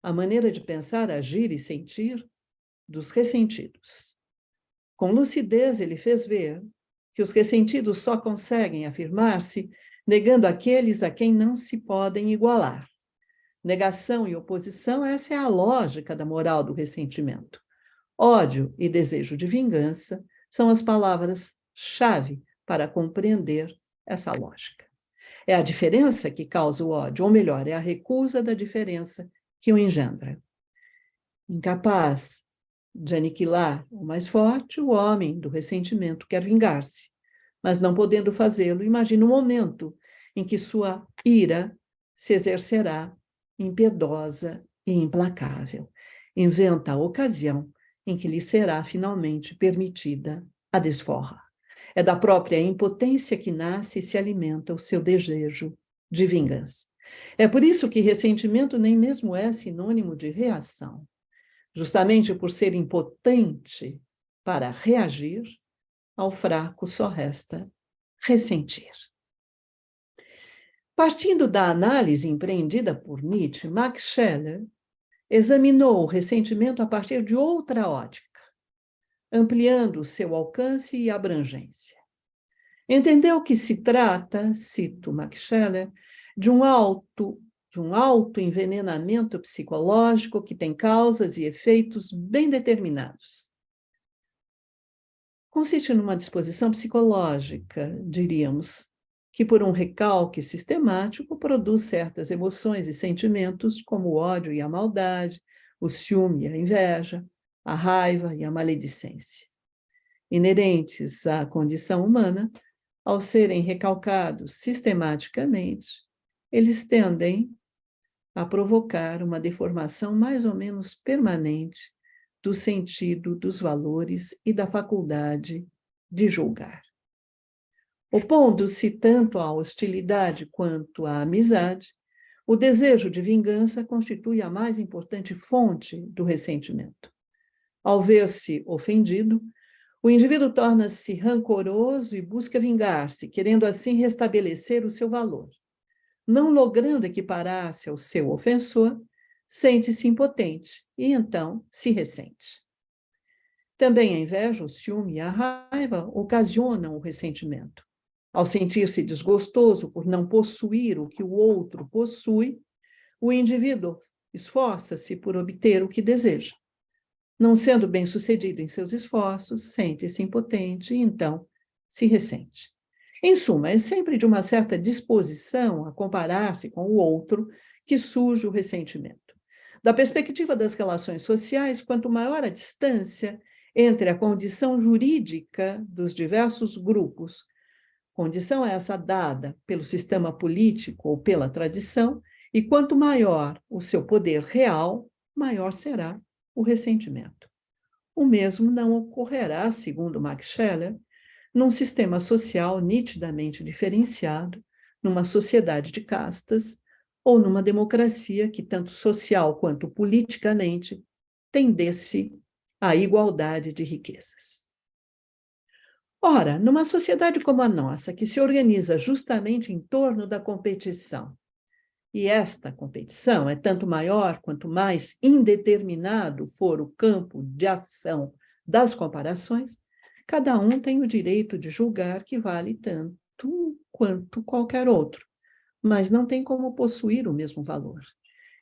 a maneira de pensar, agir e sentir dos ressentidos. Com lucidez, ele fez ver que os ressentidos só conseguem afirmar-se negando aqueles a quem não se podem igualar. Negação e oposição, essa é a lógica da moral do ressentimento. Ódio e desejo de vingança são as palavras-chave para compreender essa lógica. É a diferença que causa o ódio, ou melhor, é a recusa da diferença que o engendra. Incapaz de aniquilar o mais forte, o homem do ressentimento quer vingar-se, mas não podendo fazê-lo, imagina o momento em que sua ira se exercerá impiedosa e implacável. Inventa a ocasião em que lhe será finalmente permitida a desforra. É da própria impotência que nasce e se alimenta o seu desejo de vingança. É por isso que ressentimento nem mesmo é sinônimo de reação. Justamente por ser impotente para reagir, ao fraco só resta ressentir. Partindo da análise empreendida por Nietzsche, Max Scheler examinou o ressentimento a partir de outra ótica, ampliando o seu alcance e abrangência. Entendeu que se trata, cito Max Scheler, de um autoenvenenamento psicológico que tem causas e efeitos bem determinados. Consiste numa disposição psicológica, diríamos, que por um recalque sistemático produz certas emoções e sentimentos como o ódio e a maldade, o ciúme e a inveja, a raiva e a maledicência. Inerentes à condição humana, ao serem recalcados sistematicamente, eles tendem a provocar uma deformação mais ou menos permanente do sentido, dos valores e da faculdade de julgar. Opondo-se tanto à hostilidade quanto à amizade, o desejo de vingança constitui a mais importante fonte do ressentimento. Ao ver-se ofendido, o indivíduo torna-se rancoroso e busca vingar-se, querendo assim restabelecer o seu valor. Não logrando equiparar-se ao seu ofensor, sente-se impotente e então se ressente. Também a inveja, o ciúme e a raiva ocasionam o ressentimento. Ao sentir-se desgostoso por não possuir o que o outro possui, o indivíduo esforça-se por obter o que deseja. Não sendo bem-sucedido em seus esforços, sente-se impotente e então se ressente. Em suma, é sempre de uma certa disposição a comparar-se com o outro que surge o ressentimento. Da perspectiva das relações sociais, quanto maior a distância entre a condição jurídica dos diversos grupos, Condição essa dada pelo sistema político ou pela tradição, e quanto maior o seu poder real, maior será o ressentimento. O mesmo não ocorrerá, segundo Max Scheler, num sistema social nitidamente diferenciado, numa sociedade de castas ou numa democracia que, tanto social quanto politicamente, tendesse à igualdade de riquezas. Ora, numa sociedade como a nossa, que se organiza justamente em torno da competição, e esta competição é tanto maior quanto mais indeterminado for o campo de ação das comparações, cada um tem o direito de julgar que vale tanto quanto qualquer outro, mas não tem como possuir o mesmo valor.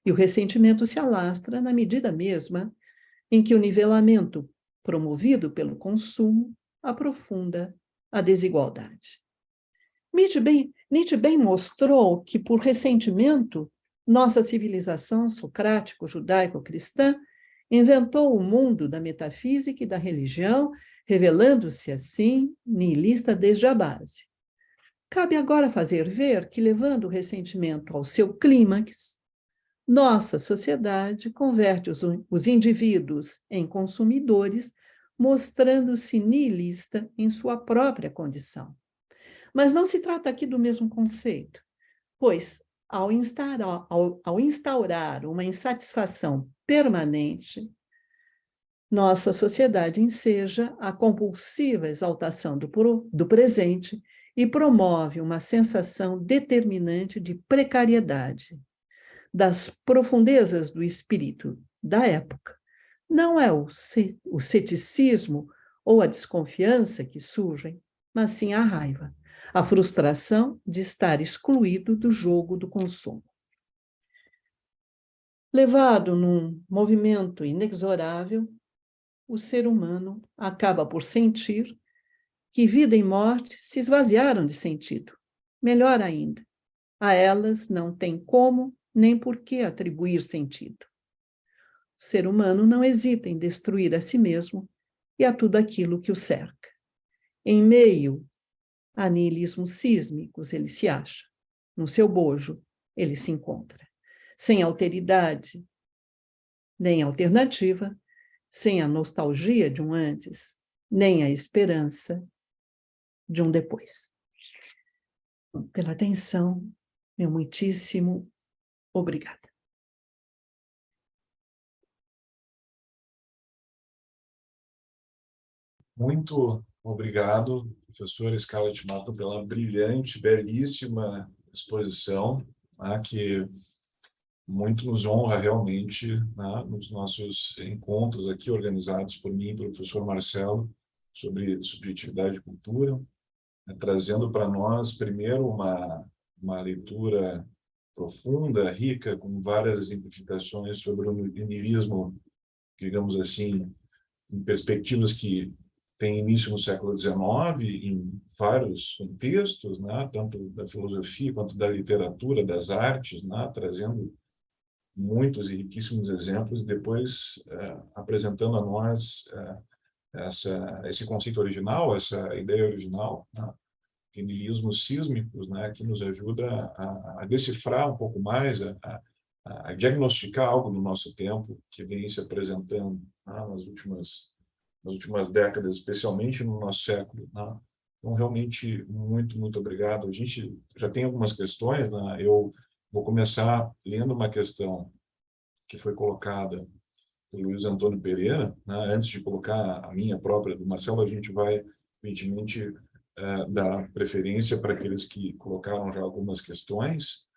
E o ressentimento se alastra na medida mesma em que o nivelamento promovido pelo consumo aprofunda a desigualdade. Nietzsche bem mostrou que, por ressentimento, nossa civilização socrático-judaico-cristã inventou o mundo da metafísica e da religião, revelando-se, assim, nihilista desde a base. Cabe agora fazer ver que, levando o ressentimento ao seu clímax, nossa sociedade converte os indivíduos em consumidores, mostrando-se nihilista em sua própria condição. Mas não se trata aqui do mesmo conceito, pois, ao instaurar uma insatisfação permanente, nossa sociedade enseja a compulsiva exaltação do presente e promove uma sensação determinante de precariedade. Das profundezas do espírito da época, não é o ceticismo ou a desconfiança que surgem, mas sim a raiva, a frustração de estar excluído do jogo do consumo. Levado num movimento inexorável, o ser humano acaba por sentir que vida e morte se esvaziaram de sentido. Melhor ainda, a elas não tem como nem por que atribuir sentido. O ser humano não hesita em destruir a si mesmo e a tudo aquilo que o cerca. Em meio a nihilismos sísmicos, ele se acha. No seu bojo, ele se encontra. Sem alteridade, nem alternativa, sem a nostalgia de um antes, nem a esperança de um depois. Pela atenção, meu muitíssimo obrigada. Muito obrigado, professora Scarlett Martin, pela brilhante, belíssima exposição, né, que muito nos honra realmente, né, nos nossos encontros aqui organizados por mim e pelo professor Marcelo sobre subjetividade e cultura, né, trazendo para nós, primeiro, uma leitura profunda, rica, com várias exemplificações sobre o niilismo, digamos assim, em perspectivas que têm início no século XIX, em vários contextos, né, tanto da filosofia quanto da literatura, das artes, né, trazendo muitos e riquíssimos exemplos, e depois apresentando a nós esse conceito original, essa ideia original, né, de niilismos sísmicos, né, que nos ajuda a decifrar um pouco mais, a diagnosticar algo no nosso tempo que vem se apresentando, né, nas últimas décadas, especialmente no nosso século, né? Então, realmente, muito, muito obrigado. A gente já tem algumas questões, né? Eu vou começar lendo uma questão que foi colocada pelo Luiz Antônio Pereira, né? Antes de colocar a minha própria, do Marcelo, a gente vai, evidentemente, dar preferência para aqueles que colocaram já algumas questões.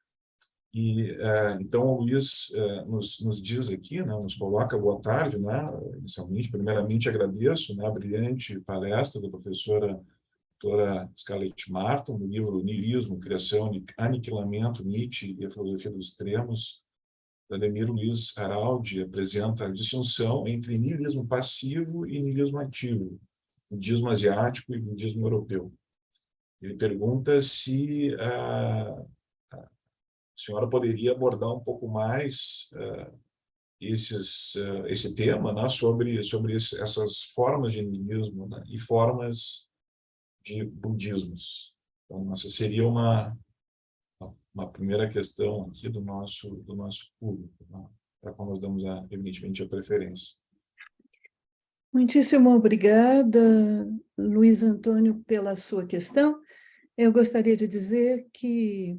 E, então, o Luiz nos diz aqui, né, nos coloca boa tarde, né, inicialmente, primeiramente agradeço, né, a brilhante palestra da professora doutora Scarlett Martin, no livro Niilismo, Criação, Aniquilamento, Nietzsche e a Filosofia dos Extremos. Ademir Luiz Araldi apresenta a distinção entre niilismo passivo e niilismo ativo, budismo asiático e budismo europeu. Ele pergunta se a senhora poderia abordar um pouco mais esse tema, né, sobre essas formas de niilismo, né, e formas de budismos. Então, essa seria uma primeira questão aqui do nosso público, né? Para qual nós damos, evidentemente, a preferência. Muitíssimo obrigada, Luiz Antônio, pela sua questão. Eu gostaria de dizer que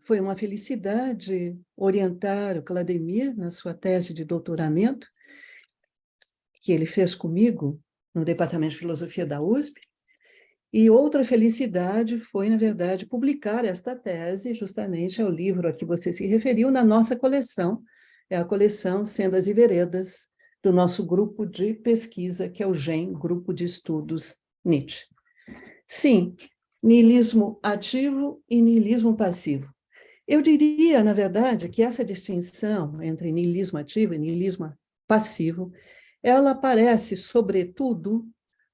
foi uma felicidade orientar o Clademir na sua tese de doutoramento, que ele fez comigo no Departamento de Filosofia da USP. E outra felicidade foi, na verdade, publicar esta tese, justamente ao livro a que você se referiu, na nossa coleção, é a coleção Sendas e Veredas, do nosso grupo de pesquisa, que é o GEM, Grupo de Estudos Nietzsche. Sim, niilismo ativo e niilismo passivo. Eu diria, na verdade, que essa distinção entre niilismo ativo e niilismo passivo, ela aparece, sobretudo,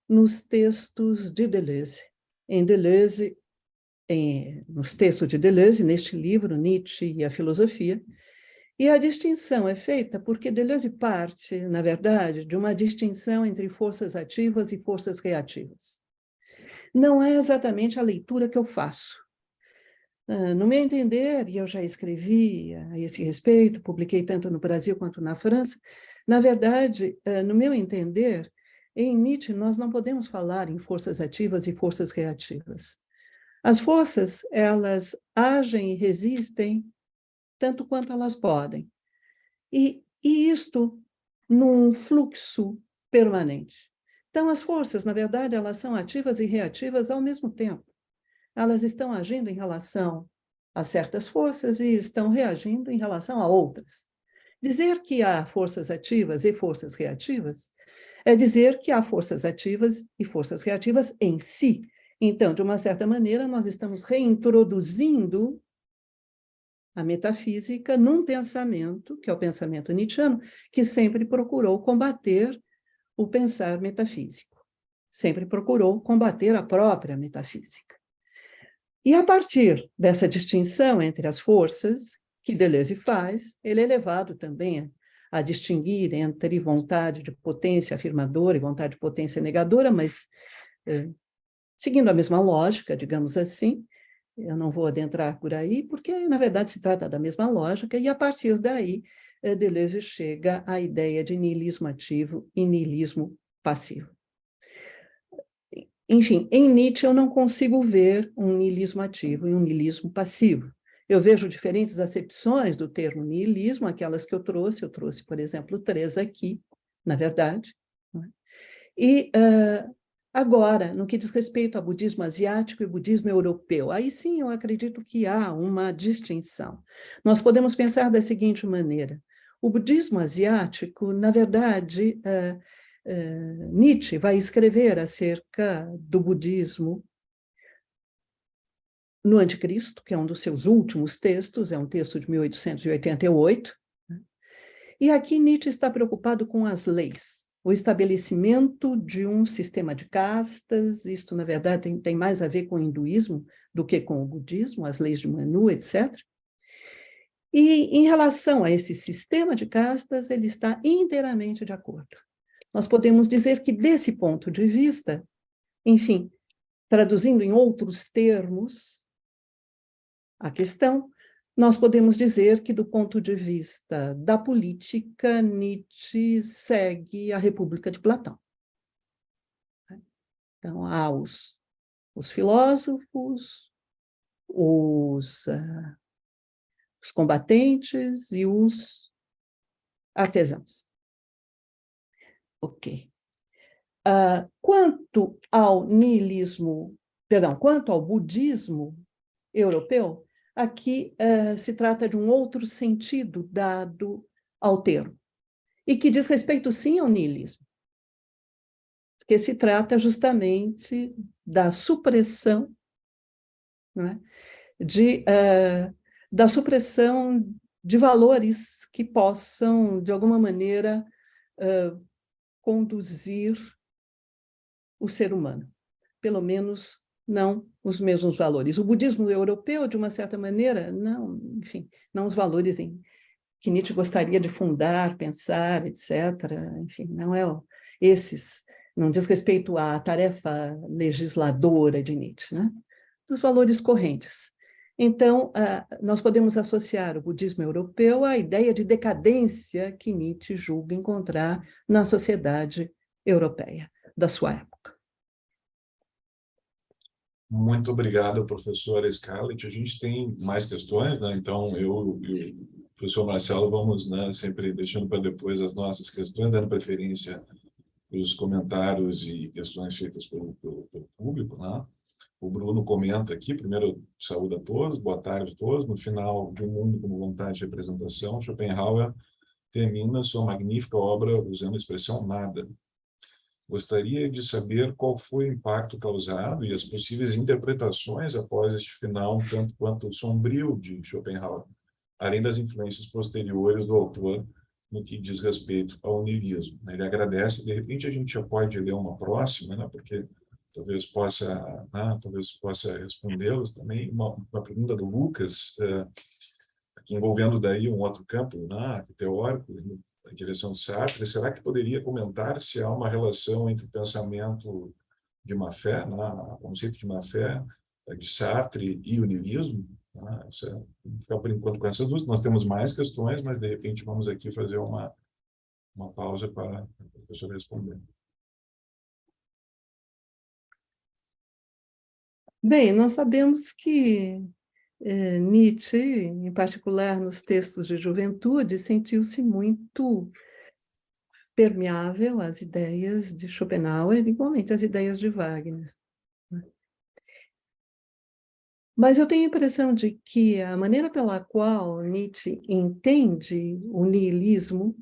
nos textos de Deleuze. Nos textos de Deleuze, neste livro, Nietzsche e a Filosofia, e a distinção é feita porque Deleuze parte, na verdade, de uma distinção entre forças ativas e forças reativas. Não é exatamente a leitura que eu faço. No meu entender, e eu já escrevi a esse respeito, publiquei tanto no Brasil quanto na França, na verdade, no meu entender, em Nietzsche nós não podemos falar em forças ativas e forças reativas. As forças, elas agem e resistem tanto quanto elas podem. E isto num fluxo permanente. Então, as forças, na verdade, elas são ativas e reativas ao mesmo tempo. Elas estão agindo em relação a certas forças e estão reagindo em relação a outras. Dizer que há forças ativas e forças reativas é dizer que há forças ativas e forças reativas em si. Então, de uma certa maneira, nós estamos reintroduzindo a metafísica num pensamento, que é o pensamento nietzschiano, que sempre procurou combater o pensar metafísico, sempre procurou combater a própria metafísica. E a partir dessa distinção entre as forças que Deleuze faz, ele é levado também a distinguir entre vontade de potência afirmadora e vontade de potência negadora, mas seguindo a mesma lógica, digamos assim. Eu não vou adentrar por aí, porque, na verdade, se trata da mesma lógica, e, a partir daí, Deleuze chega à ideia de niilismo ativo e niilismo passivo. Enfim, em Nietzsche eu não consigo ver um niilismo ativo e um niilismo passivo. Eu vejo diferentes acepções do termo niilismo, aquelas que eu trouxe, por exemplo, 3 aqui, na verdade. E agora, no que diz respeito ao budismo asiático e budismo europeu, aí sim eu acredito que há uma distinção. Nós podemos pensar da seguinte maneira: o budismo asiático, na verdade, Nietzsche vai escrever acerca do budismo no Anticristo, que é um dos seus últimos textos, é um texto de 1888, e aqui Nietzsche está preocupado com as leis, o estabelecimento de um sistema de castas. Isto, na verdade, tem mais a ver com o hinduísmo do que com o budismo, as leis de Manu, etc. E, em relação a esse sistema de castas, ele está inteiramente de acordo. Nós podemos dizer que, desse ponto de vista, enfim, traduzindo em outros termos a questão, nós podemos dizer que, do ponto de vista da política, Nietzsche segue a República de Platão. Então, há os filósofos, os combatentes e os artesãos. Ok. Quanto ao budismo europeu, aqui se trata de um outro sentido dado ao termo, e que diz respeito, sim, ao niilismo, que se trata justamente da supressão, né, da supressão de valores que possam, de alguma maneira, conduzir o ser humano, pelo menos não os mesmos valores. O budismo europeu, de uma certa maneira, não, enfim, não os valores que Nietzsche gostaria de fundar, pensar, etc. Enfim, não é esses, não diz respeito à tarefa legisladora de Nietzsche, né? dos valores correntes. Então, nós podemos associar o budismo europeu à ideia de decadência que Nietzsche julga encontrar na sociedade europeia da sua época. Muito obrigado, professora Scarlett. A gente tem mais questões, né? Então, eu e o professor Marcelo vamos, né, sempre deixando para depois as nossas questões, dando preferência para os comentários e questões feitas pelo público, né? O Bruno comenta aqui, primeiro, saúde a todos, boa tarde a todos. No final de Um Mundo como Vontade de Representação, Schopenhauer termina sua magnífica obra usando a expressão nada. Gostaria de saber qual foi o impacto causado e as possíveis interpretações após este final, tanto quanto sombrio de Schopenhauer, além das influências posteriores do autor no que diz respeito ao niilismo. Ele agradece, de repente a gente já pode ler uma próxima, né, porque talvez possa respondê-las também. Uma pergunta do Lucas, aqui envolvendo daí um outro campo, né, teórico, na direção de Sartre. Será que poderia comentar se há uma relação entre o pensamento de má fé, né, o conceito de má fé de Sartre e o niilismo? Vamos ficar por enquanto com essas duas. Nós temos mais questões, mas de repente vamos aqui fazer uma pausa para a professora responder. Bem, nós sabemos que Nietzsche, em particular nos textos de juventude, sentiu-se muito permeável às ideias de Schopenhauer, igualmente às ideias de Wagner. Mas eu tenho a impressão de que a maneira pela qual Nietzsche entende o niilismo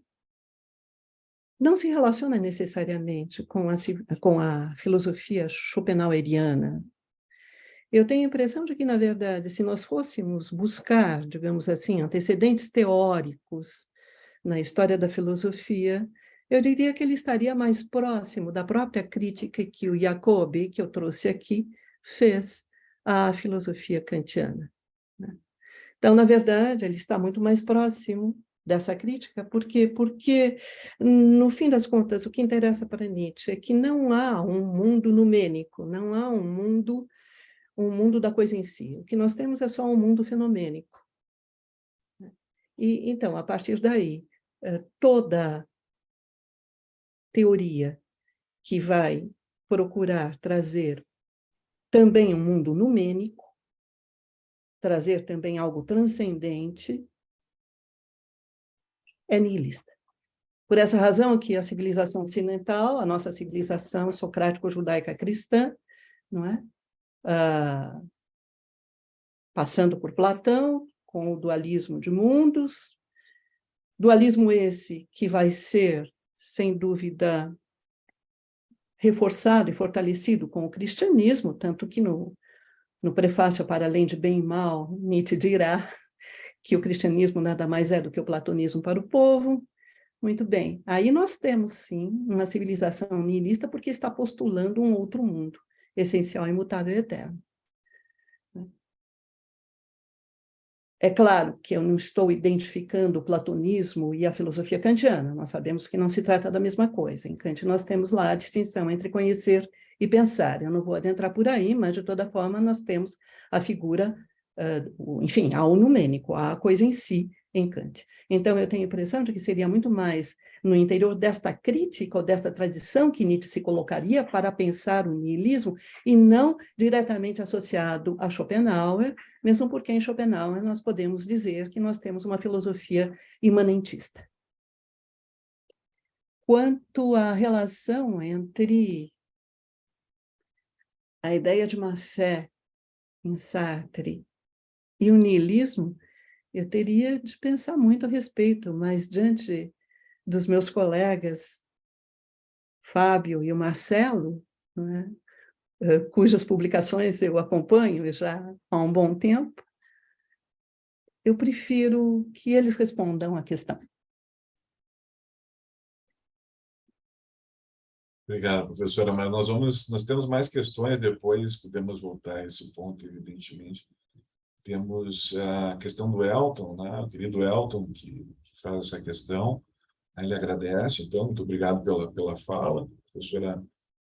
não se relaciona necessariamente com a filosofia schopenhaueriana. Eu tenho a impressão de que, na verdade, se nós fôssemos buscar, digamos assim, antecedentes teóricos na história da filosofia, eu diria que ele estaria mais próximo da própria crítica que o Jacobi, que eu trouxe aqui, fez à filosofia kantiana. Então, na verdade, ele está muito mais próximo dessa crítica. Por quê? Porque, no fim das contas, o que interessa para Nietzsche é que não há um mundo numênico, não há um mundo da coisa em si. O que nós temos é só um mundo fenomênico. E, então, a partir daí, toda teoria que vai procurar trazer também um mundo numênico, trazer também algo transcendente, é niilista. Por essa razão que a civilização ocidental, a nossa civilização socrático-judaica cristã, não é? Passando por Platão, com o dualismo de mundos, dualismo esse que vai ser, sem dúvida, reforçado e fortalecido com o cristianismo, tanto que no prefácio Para Além de Bem e Mal, Nietzsche dirá que o cristianismo nada mais é do que o platonismo para o povo. Muito bem, aí nós temos, sim, uma civilização niilista porque está postulando um outro mundo, essencial, imutável e eterno. É claro que eu não estou identificando o platonismo e a filosofia kantiana, nós sabemos que não se trata da mesma coisa. Em Kant nós temos lá a distinção entre conhecer e pensar. Eu não vou adentrar por aí, mas de toda forma nós temos a figura, enfim, há o numênico, há a coisa em si em Kant. Então eu tenho a impressão de que seria muito mais no interior desta crítica ou desta tradição que Nietzsche se colocaria para pensar o niilismo e não diretamente associado a Schopenhauer, mesmo porque em Schopenhauer nós podemos dizer que nós temos uma filosofia imanentista. Quanto à relação entre a ideia de má fé em Sartre e o niilismo, eu teria de pensar muito a respeito, mas diante dos meus colegas Fábio e o Marcelo, né, cujas publicações eu acompanho já há um bom tempo, eu prefiro que eles respondam à questão. Obrigado, professora. Mas nós temos mais questões depois, podemos voltar a esse ponto, evidentemente. Temos a questão do Elton, né? O querido Elton, que faz essa questão. Ele agradece, então, muito obrigado pela fala. A professora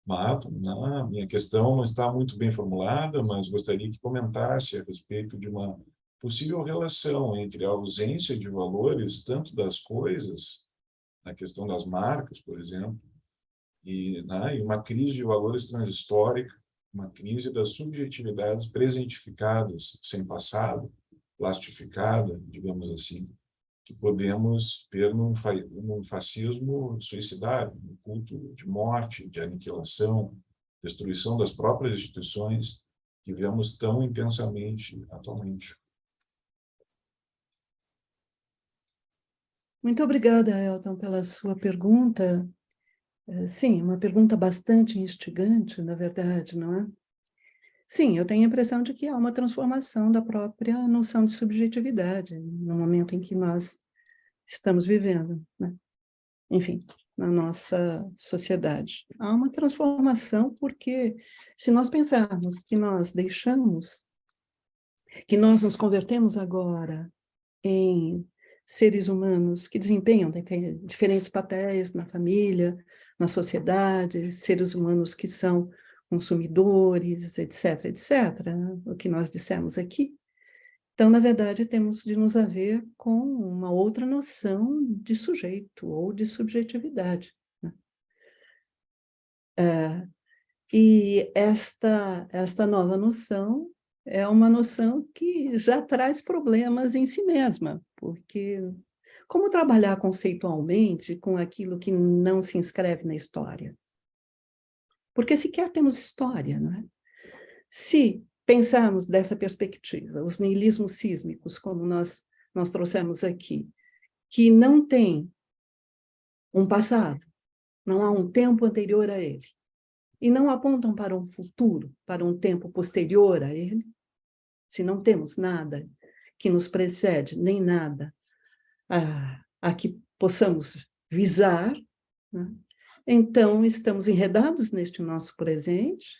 Mato, né? Minha questão não está muito bem formulada, mas gostaria que comentasse a respeito de uma possível relação entre a ausência de valores, tanto das coisas, na questão das marcas, por exemplo, né, e uma crise de valores transhistórica, uma crise das subjetividades presentificadas, sem passado, plastificada, digamos assim, que podemos ver num fascismo suicidário, um culto de morte, de aniquilação, destruição das próprias instituições que vemos tão intensamente atualmente. Muito obrigada, Elton, pela sua pergunta. Sim, uma pergunta bastante instigante, na verdade, não é? Sim, eu tenho a impressão de que há uma transformação da própria noção de subjetividade no momento em que nós estamos vivendo, né? Enfim, na nossa sociedade. Há uma transformação porque, se nós pensarmos que nós deixamos, que nós nos convertemos agora em seres humanos que desempenham diferentes papéis na família, na sociedade, seres humanos que são consumidores, etc., etc., o que nós dissemos aqui. Então, na verdade, temos de nos haver com uma outra noção de sujeito ou de subjetividade, né? E esta nova noção é uma noção que já traz problemas em si mesma, porque como trabalhar conceitualmente com aquilo que não se inscreve na história? Porque sequer temos história, não é? Se pensarmos dessa perspectiva, os niilismos sísmicos, como nós trouxemos aqui, que não tem um passado, não há um tempo anterior a ele, e não apontam para um futuro, para um tempo posterior a ele, se não temos nada que nos precede, nem nada a que possamos visar, né? Então estamos enredados neste nosso presente,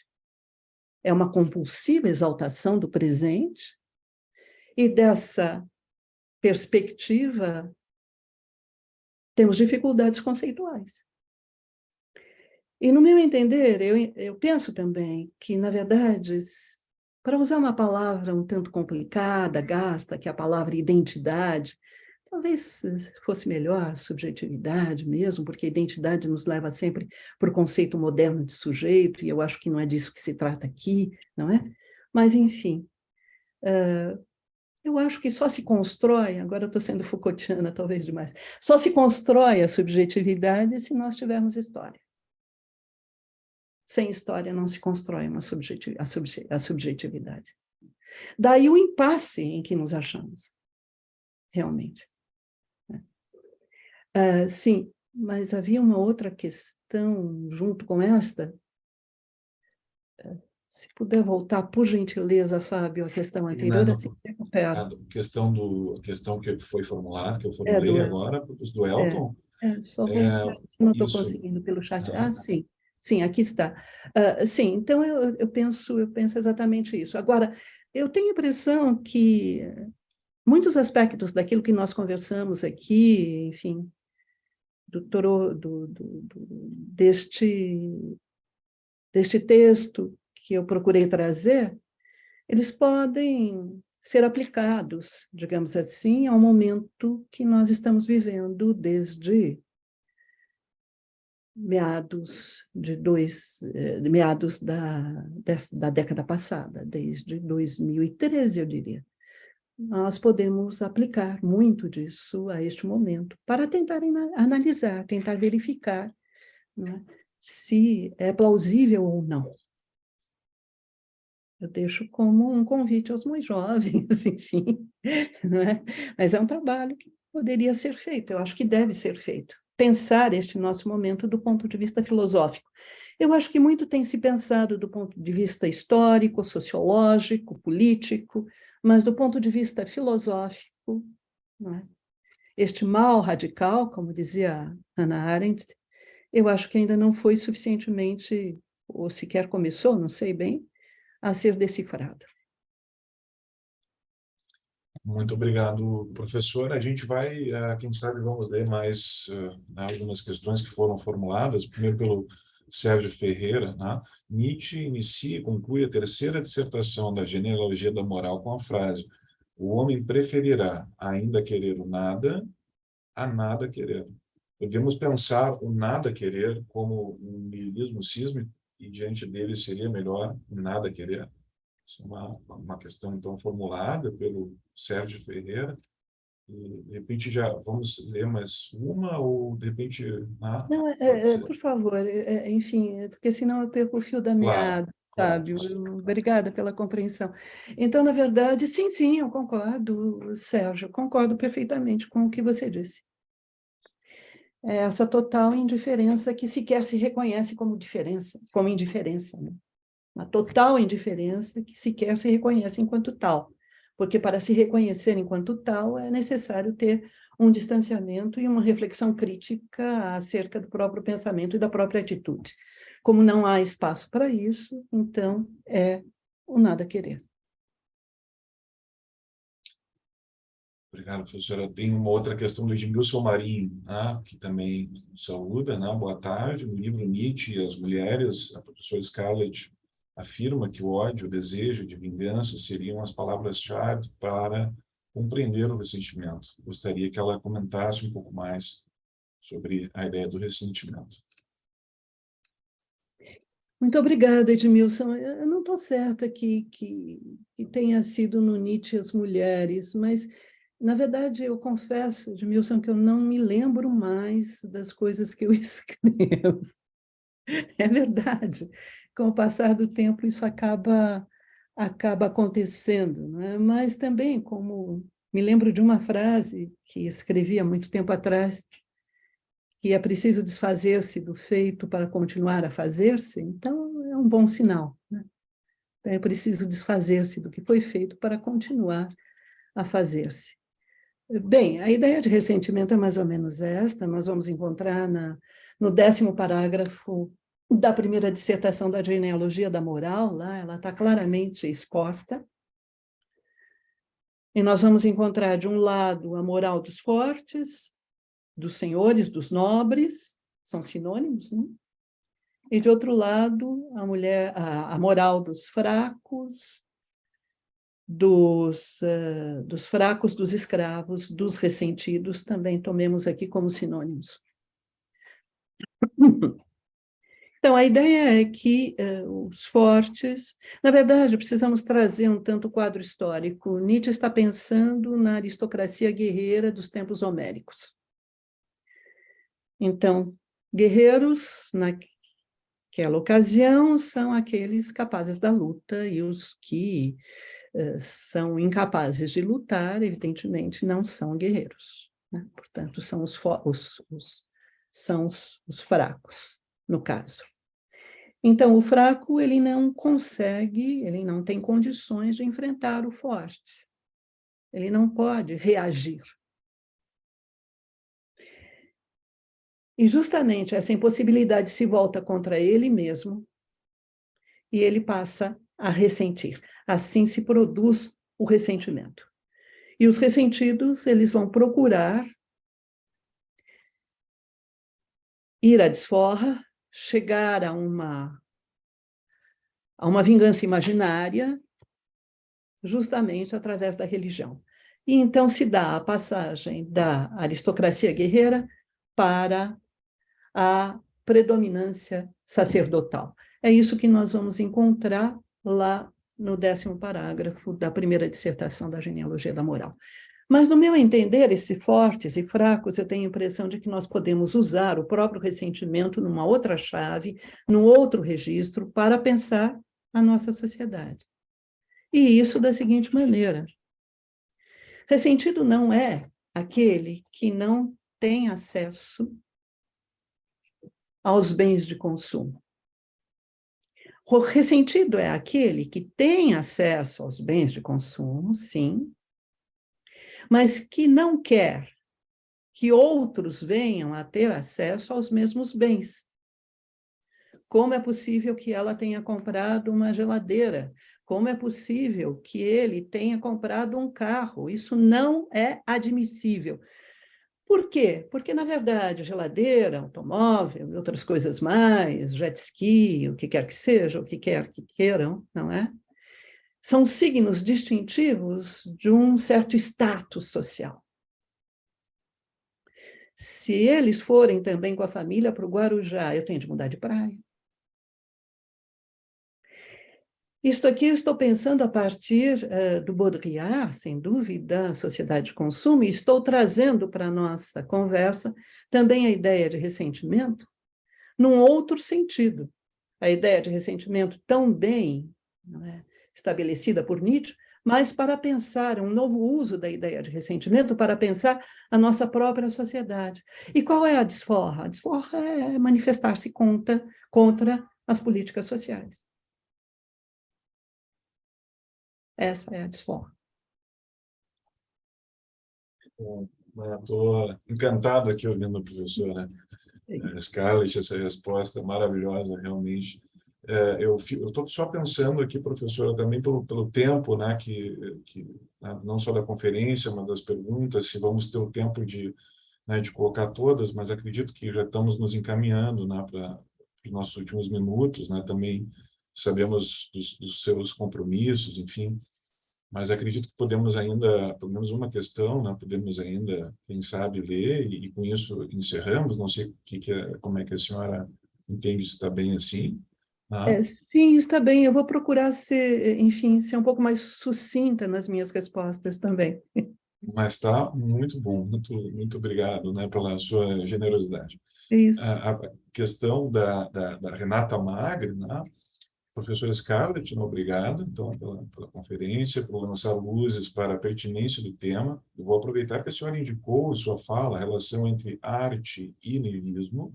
é uma compulsiva exaltação do presente, e dessa perspectiva temos dificuldades conceituais. E, no meu entender, eu penso também que, na verdade, para usar uma palavra um tanto complicada, gasta, que é a palavra identidade, talvez fosse melhor subjetividade mesmo, porque a identidade nos leva sempre para o conceito moderno de sujeito, e eu acho que não é disso que se trata aqui, não é? Mas, enfim, eu acho que só se constrói, agora eu estou sendo Foucaultiana talvez demais, só se constrói a subjetividade se nós tivermos história. Sem história não se constrói a subjetividade. Daí o impasse em que nos achamos, realmente. Sim, mas havia uma outra questão junto com esta. Se puder voltar, por gentileza, Fábio, a questão anterior, assim, recupero. A questão que foi formulada, que eu formulei agora, do Elton. Só vou, não estou conseguindo pelo chat. Sim. Sim, aqui está. Sim, então eu penso exatamente isso. Agora, eu tenho a impressão que muitos aspectos daquilo que nós conversamos aqui, enfim, deste texto que eu procurei trazer, eles podem ser aplicados, digamos assim, ao momento que nós estamos vivendo desde meados da década passada, desde 2013, eu diria. Nós podemos aplicar muito disso a este momento, para tentar analisar, tentar verificar, né, se é plausível ou não. Eu deixo como um convite aos mais jovens, enfim, não é? Mas é um trabalho que poderia ser feito, eu acho que deve ser feito. Pensar este nosso momento do ponto de vista filosófico. Eu acho que muito tem se pensado do ponto de vista histórico, sociológico, político, mas do ponto de vista filosófico, não é? Este mal radical, como dizia Hannah Arendt, eu acho que ainda não foi suficientemente, ou sequer começou, não sei bem, a ser decifrado. Muito obrigado, professor. A gente vai, quem sabe, vamos ler mais algumas questões que foram formuladas, primeiro pelo Sérgio Ferreira, né? Nietzsche inicia e conclui a terceira dissertação da genealogia da moral com a frase: o homem preferirá ainda querer o nada a nada querer. Podemos pensar o nada querer como um niilismo sísmico e diante dele seria melhor nada querer? Isso é uma questão, então, formulada pelo Sérgio Ferreira. E, de repente, já vamos ler mais uma ou, de repente, Não, pode ser. por favor, enfim, porque senão eu perco o fio da Claro, meada, claro. sabe? Obrigada pela compreensão. Então, na verdade, sim, eu concordo, Sérgio, concordo perfeitamente com o que você disse. É essa total indiferença que sequer se reconhece como diferença, como indiferença, né? Uma total indiferença que sequer se reconhece enquanto tal, porque para se reconhecer enquanto tal é necessário ter um distanciamento e uma reflexão crítica acerca do próprio pensamento e da própria atitude. Como não há espaço para isso, então é o nada querer. Obrigado, professora. Tem uma outra questão do Edmilson Marinho, né, que também saúda, né? Boa tarde. No livro Nietzsche e as Mulheres, a professora Scarlett afirma que o ódio, o desejo de vingança seriam as palavras-chave para compreender o ressentimento. Gostaria que ela comentasse um pouco mais sobre a ideia do ressentimento. Muito obrigada, Edmilson. Eu não estou certa que tenha sido no Nietzsche as mulheres, mas, na verdade, eu confesso, Edmilson, que eu não me lembro mais das coisas que eu escrevo. É verdade. Com o passar do tempo, isso acaba acontecendo, não é? Mas também, como me lembro de uma frase que escrevi há muito tempo atrás, que é preciso desfazer-se do feito para continuar a fazer-se, então é um bom sinal, né? Então é preciso desfazer-se do que foi feito para continuar a fazer-se. Bem, a ideia de ressentimento é mais ou menos esta, nós vamos encontrar no 10º parágrafo da primeira dissertação da genealogia da moral, lá ela está claramente exposta, e nós vamos encontrar, de um lado, a moral dos fortes, dos senhores, dos nobres, são sinônimos, né? E, de outro lado, a moral dos fracos, dos fracos, dos escravos, dos ressentidos, também tomemos aqui como sinônimos. Então, a ideia é que os fortes... Na verdade, precisamos trazer um tanto quadro histórico. Nietzsche está pensando na aristocracia guerreira dos tempos homéricos. Então, guerreiros, naquela ocasião, são aqueles capazes da luta, e os que são incapazes de lutar, evidentemente, não são guerreiros, né? Portanto, são os fracos, no caso. Então, o fraco, ele não consegue, ele não tem condições de enfrentar o forte. Ele não pode reagir. E justamente essa impossibilidade se volta contra ele mesmo e ele passa a ressentir. Assim se produz o ressentimento. E os ressentidos, eles vão procurar ir à desforra, chegar a uma vingança imaginária, justamente através da religião. E então se dá a passagem da aristocracia guerreira para a predominância sacerdotal. É isso que nós vamos encontrar lá no 10º parágrafo da primeira dissertação da genealogia da moral. Mas, no meu entender, esses fortes e fracos, eu tenho a impressão de que nós podemos usar o próprio ressentimento numa outra chave, num outro registro, para pensar a nossa sociedade. E isso da seguinte maneira: ressentido não é aquele que não tem acesso aos bens de consumo. O ressentido é aquele que tem acesso aos bens de consumo, sim, mas que não quer que outros venham a ter acesso aos mesmos bens. Como é possível que ela tenha comprado uma geladeira? Como é possível que ele tenha comprado um carro? Isso não é admissível. Por quê? Porque, na verdade, geladeira, automóvel e outras coisas mais, jet ski, o que quer que seja, o que quer que queiram, não é? São signos distintivos de um certo status social. Se eles forem também com a família para o Guarujá, eu tenho de mudar de praia. Isto aqui eu estou pensando a partir do Baudrillard, sem dúvida, sociedade de consumo, e estou trazendo para a nossa conversa também a ideia de ressentimento, num outro sentido. A ideia de ressentimento tão bem, não é, estabelecida por Nietzsche, mas para pensar um novo uso da ideia de ressentimento, para pensar a nossa própria sociedade. E qual é a desforra? A desforra é manifestar-se contra as políticas sociais. Essa é a desforra. Estou encantado aqui ouvindo a professora Scarlett, essa resposta maravilhosa, realmente. Eu estou só pensando aqui, professora, também pelo tempo, né, não só da conferência, mas das perguntas, se vamos ter o tempo de colocar todas, mas acredito que já estamos nos encaminhando, né, para os nossos últimos minutos, né, também sabemos dos seus compromissos, enfim, mas acredito que podemos ainda, pelo menos uma questão, né, podemos ainda, quem sabe, ler, e com isso encerramos. Não sei como é que a senhora entende, se está bem assim, né? Sim, está bem. Eu vou procurar ser, enfim, ser um pouco mais sucinta nas minhas respostas também. Mas está muito bom, muito obrigado, né, pela sua generosidade. É isso. A questão da Renata Magri, né? Professora Scarlett, obrigado, então, pela conferência, por lançar luzes para a pertinência do tema. Eu vou aproveitar que a senhora indicou em sua fala a relação entre arte e niilismo.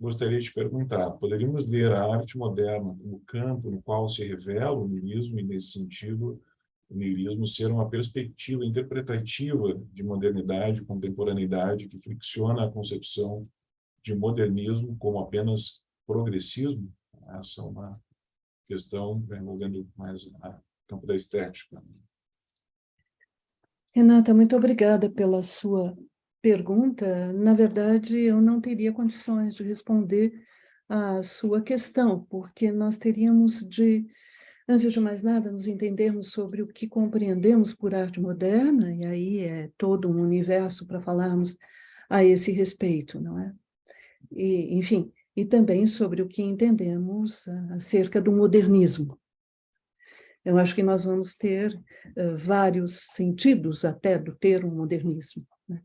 Gostaria de perguntar, poderíamos ler a arte moderna como campo no qual se revela o niilismo, e, nesse sentido, o niilismo ser uma perspectiva interpretativa de modernidade, contemporaneidade, que fricciona a concepção de modernismo como apenas progressismo? Essa é uma questão envolvendo mais o campo da estética. Renata, muito obrigada pela sua pergunta. Na verdade, eu não teria condições de responder à sua questão, porque nós teríamos de, antes de mais nada, nos entendermos sobre o que compreendemos por arte moderna, e aí é todo um universo para falarmos a esse respeito, não é? E, enfim, e também sobre o que entendemos acerca do modernismo. Eu acho que nós vamos ter vários sentidos até do termo modernismo, né?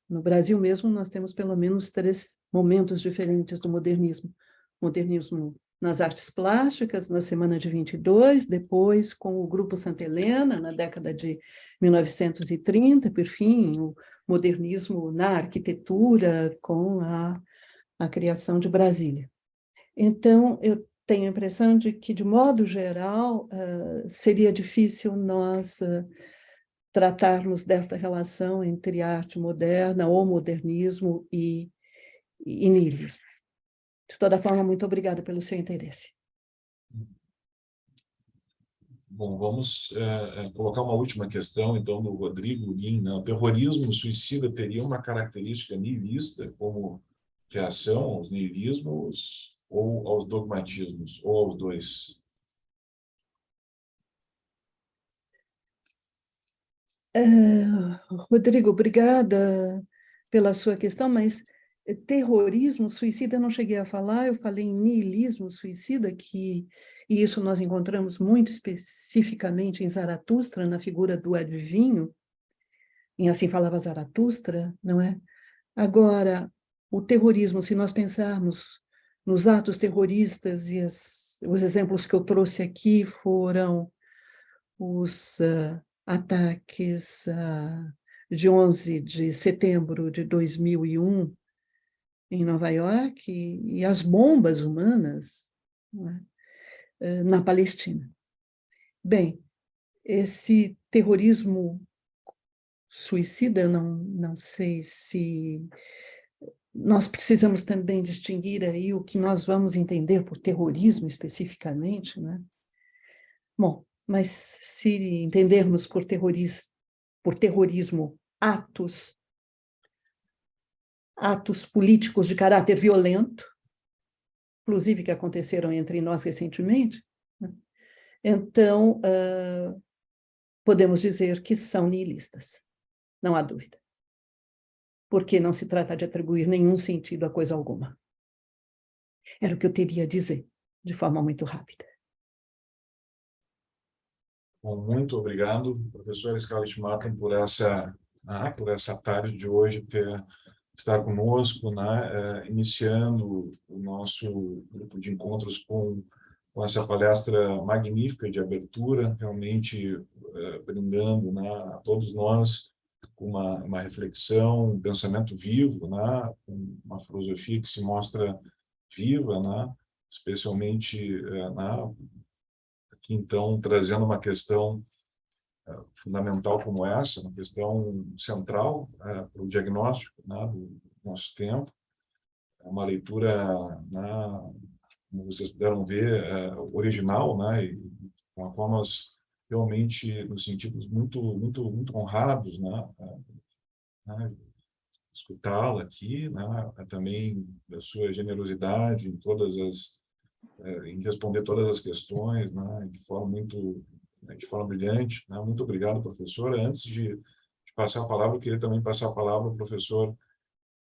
No Brasil mesmo, nós temos pelo menos 3 momentos diferentes do modernismo. Modernismo nas artes plásticas, na Semana de 22, depois com o Grupo Santa Helena, na década de 1930, por fim, o modernismo na arquitetura, com a criação de Brasília. Então, eu tenho a impressão de que, de modo geral, seria difícil nós tratarmos desta relação entre arte moderna ou modernismo e niilismo. De toda forma, muito obrigada pelo seu interesse. Bom, vamos colocar uma última questão, então, do Rodrigo Guim, né? O terrorismo suicida teria uma característica niilista como reação aos niilismos ou aos dogmatismos, ou aos dois? Rodrigo, obrigada pela sua questão, mas terrorismo suicida eu não cheguei a falar, eu falei em niilismo suicida, e isso nós encontramos muito especificamente em Zaratustra, na figura do adivinho, em Assim Falava Zaratustra, não é? Agora, o terrorismo, se nós pensarmos nos atos terroristas, e os exemplos que eu trouxe aqui foram os ataques de 11 de setembro de 2001 em Nova York e as bombas humanas, não é? Na Palestina. Bem, esse terrorismo suicida, eu não sei se nós precisamos também distinguir aí o que nós vamos entender por terrorismo especificamente, né? Bom, mas se entendermos por terrorismo atos atos políticos de caráter violento, inclusive que aconteceram entre nós recentemente, né? Então, podemos dizer que são nihilistas, não há dúvida, porque não se trata de atribuir nenhum sentido a coisa alguma. Era o que eu teria a dizer, de forma muito rápida. Bom, muito obrigado, professora Scarlett Martin, por essa tarde de hoje, estar conosco, né, iniciando o nosso grupo de encontros com essa palestra magnífica de abertura, realmente brindando, né, a todos nós uma reflexão, um pensamento vivo, né, uma filosofia que se mostra viva, né, especialmente aqui, então, trazendo uma questão fundamental como essa, uma questão central para o diagnóstico, né, do nosso tempo. É uma leitura, né, como vocês puderam ver, original, né, e com a qual nós realmente nos sentimos muito honrados, né, escutá-la aqui, né, também da sua generosidade em responder todas as questões, né, de forma brilhante, né. Muito obrigado, professora. Antes de passar a palavra, eu queria também passar a palavra ao professor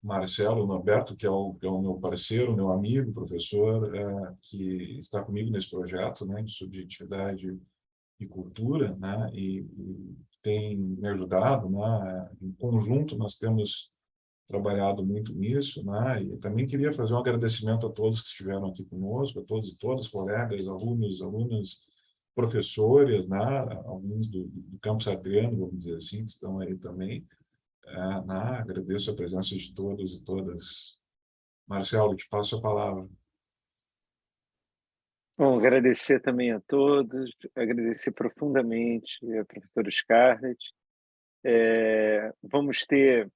Marcelo Norberto, que é o meu parceiro, meu amigo, professor, que está comigo nesse projeto, né, de subjetividade e cultura, né, e tem me ajudado, né. Em conjunto, nós temos trabalhado muito nisso, né, e também queria fazer um agradecimento a todos que estiveram aqui conosco, a todos e todas, colegas, alunos, alunas, professores, né, alguns do campus Adriano, vamos dizer assim, que estão aí também. Agradeço a presença de todos e todas. Marcelo, te passo a palavra. Bom, agradecer também a todos, agradecer profundamente a professora Scarlett. Vamos ter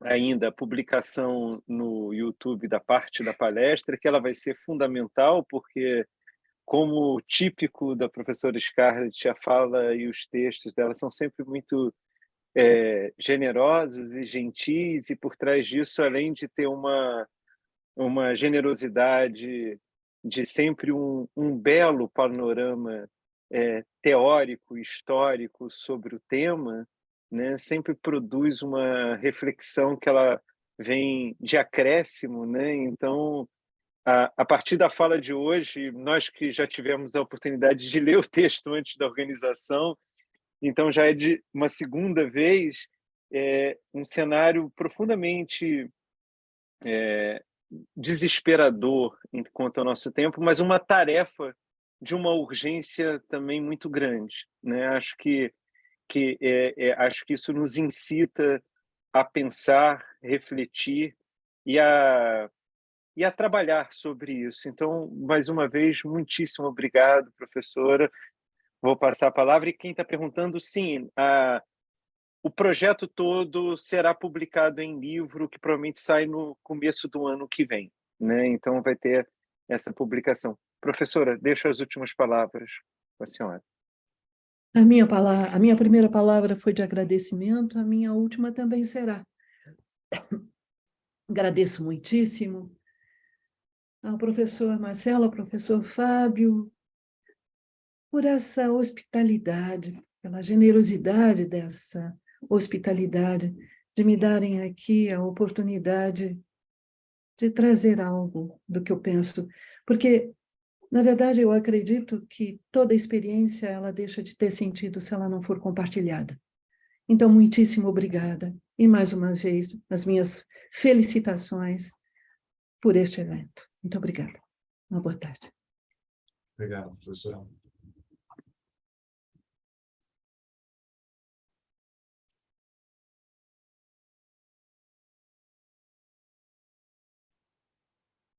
ainda a publicação no YouTube da parte da palestra, que ela vai ser fundamental, porque, como típico da professora Scarlett, a fala e os textos dela são sempre muito generosos e gentis, e por trás disso, além de ter uma generosidade de sempre um belo panorama teórico, histórico sobre o tema, né, sempre produz uma reflexão que ela vem de acréscimo, né? Então, a partir da fala de hoje, nós que já tivemos a oportunidade de ler o texto antes da organização, então já é de uma segunda vez um cenário profundamente desesperador quanto ao nosso tempo, mas uma tarefa de uma urgência também muito grande, né? Acho que isso nos incita a pensar, refletir e a trabalhar sobre isso. Então, mais uma vez, muitíssimo obrigado, professora. Vou passar a palavra. E quem está perguntando, sim, o projeto todo será publicado em livro, que provavelmente sai no começo do ano que vem, né? Então, vai ter essa publicação. Professora, deixo as últimas palavras com a senhora. A minha primeira palavra foi de agradecimento, a minha última também será. Agradeço muitíssimo ao professor Marcelo, ao professor Fábio, por essa hospitalidade, pela generosidade dessa hospitalidade, de me darem aqui a oportunidade de trazer algo do que eu penso. Porque, na verdade, eu acredito que toda experiência ela deixa de ter sentido se ela não for compartilhada. Então, muitíssimo obrigada. E, mais uma vez, as minhas felicitações por este evento. Muito obrigada. Uma boa tarde. Obrigado, professor.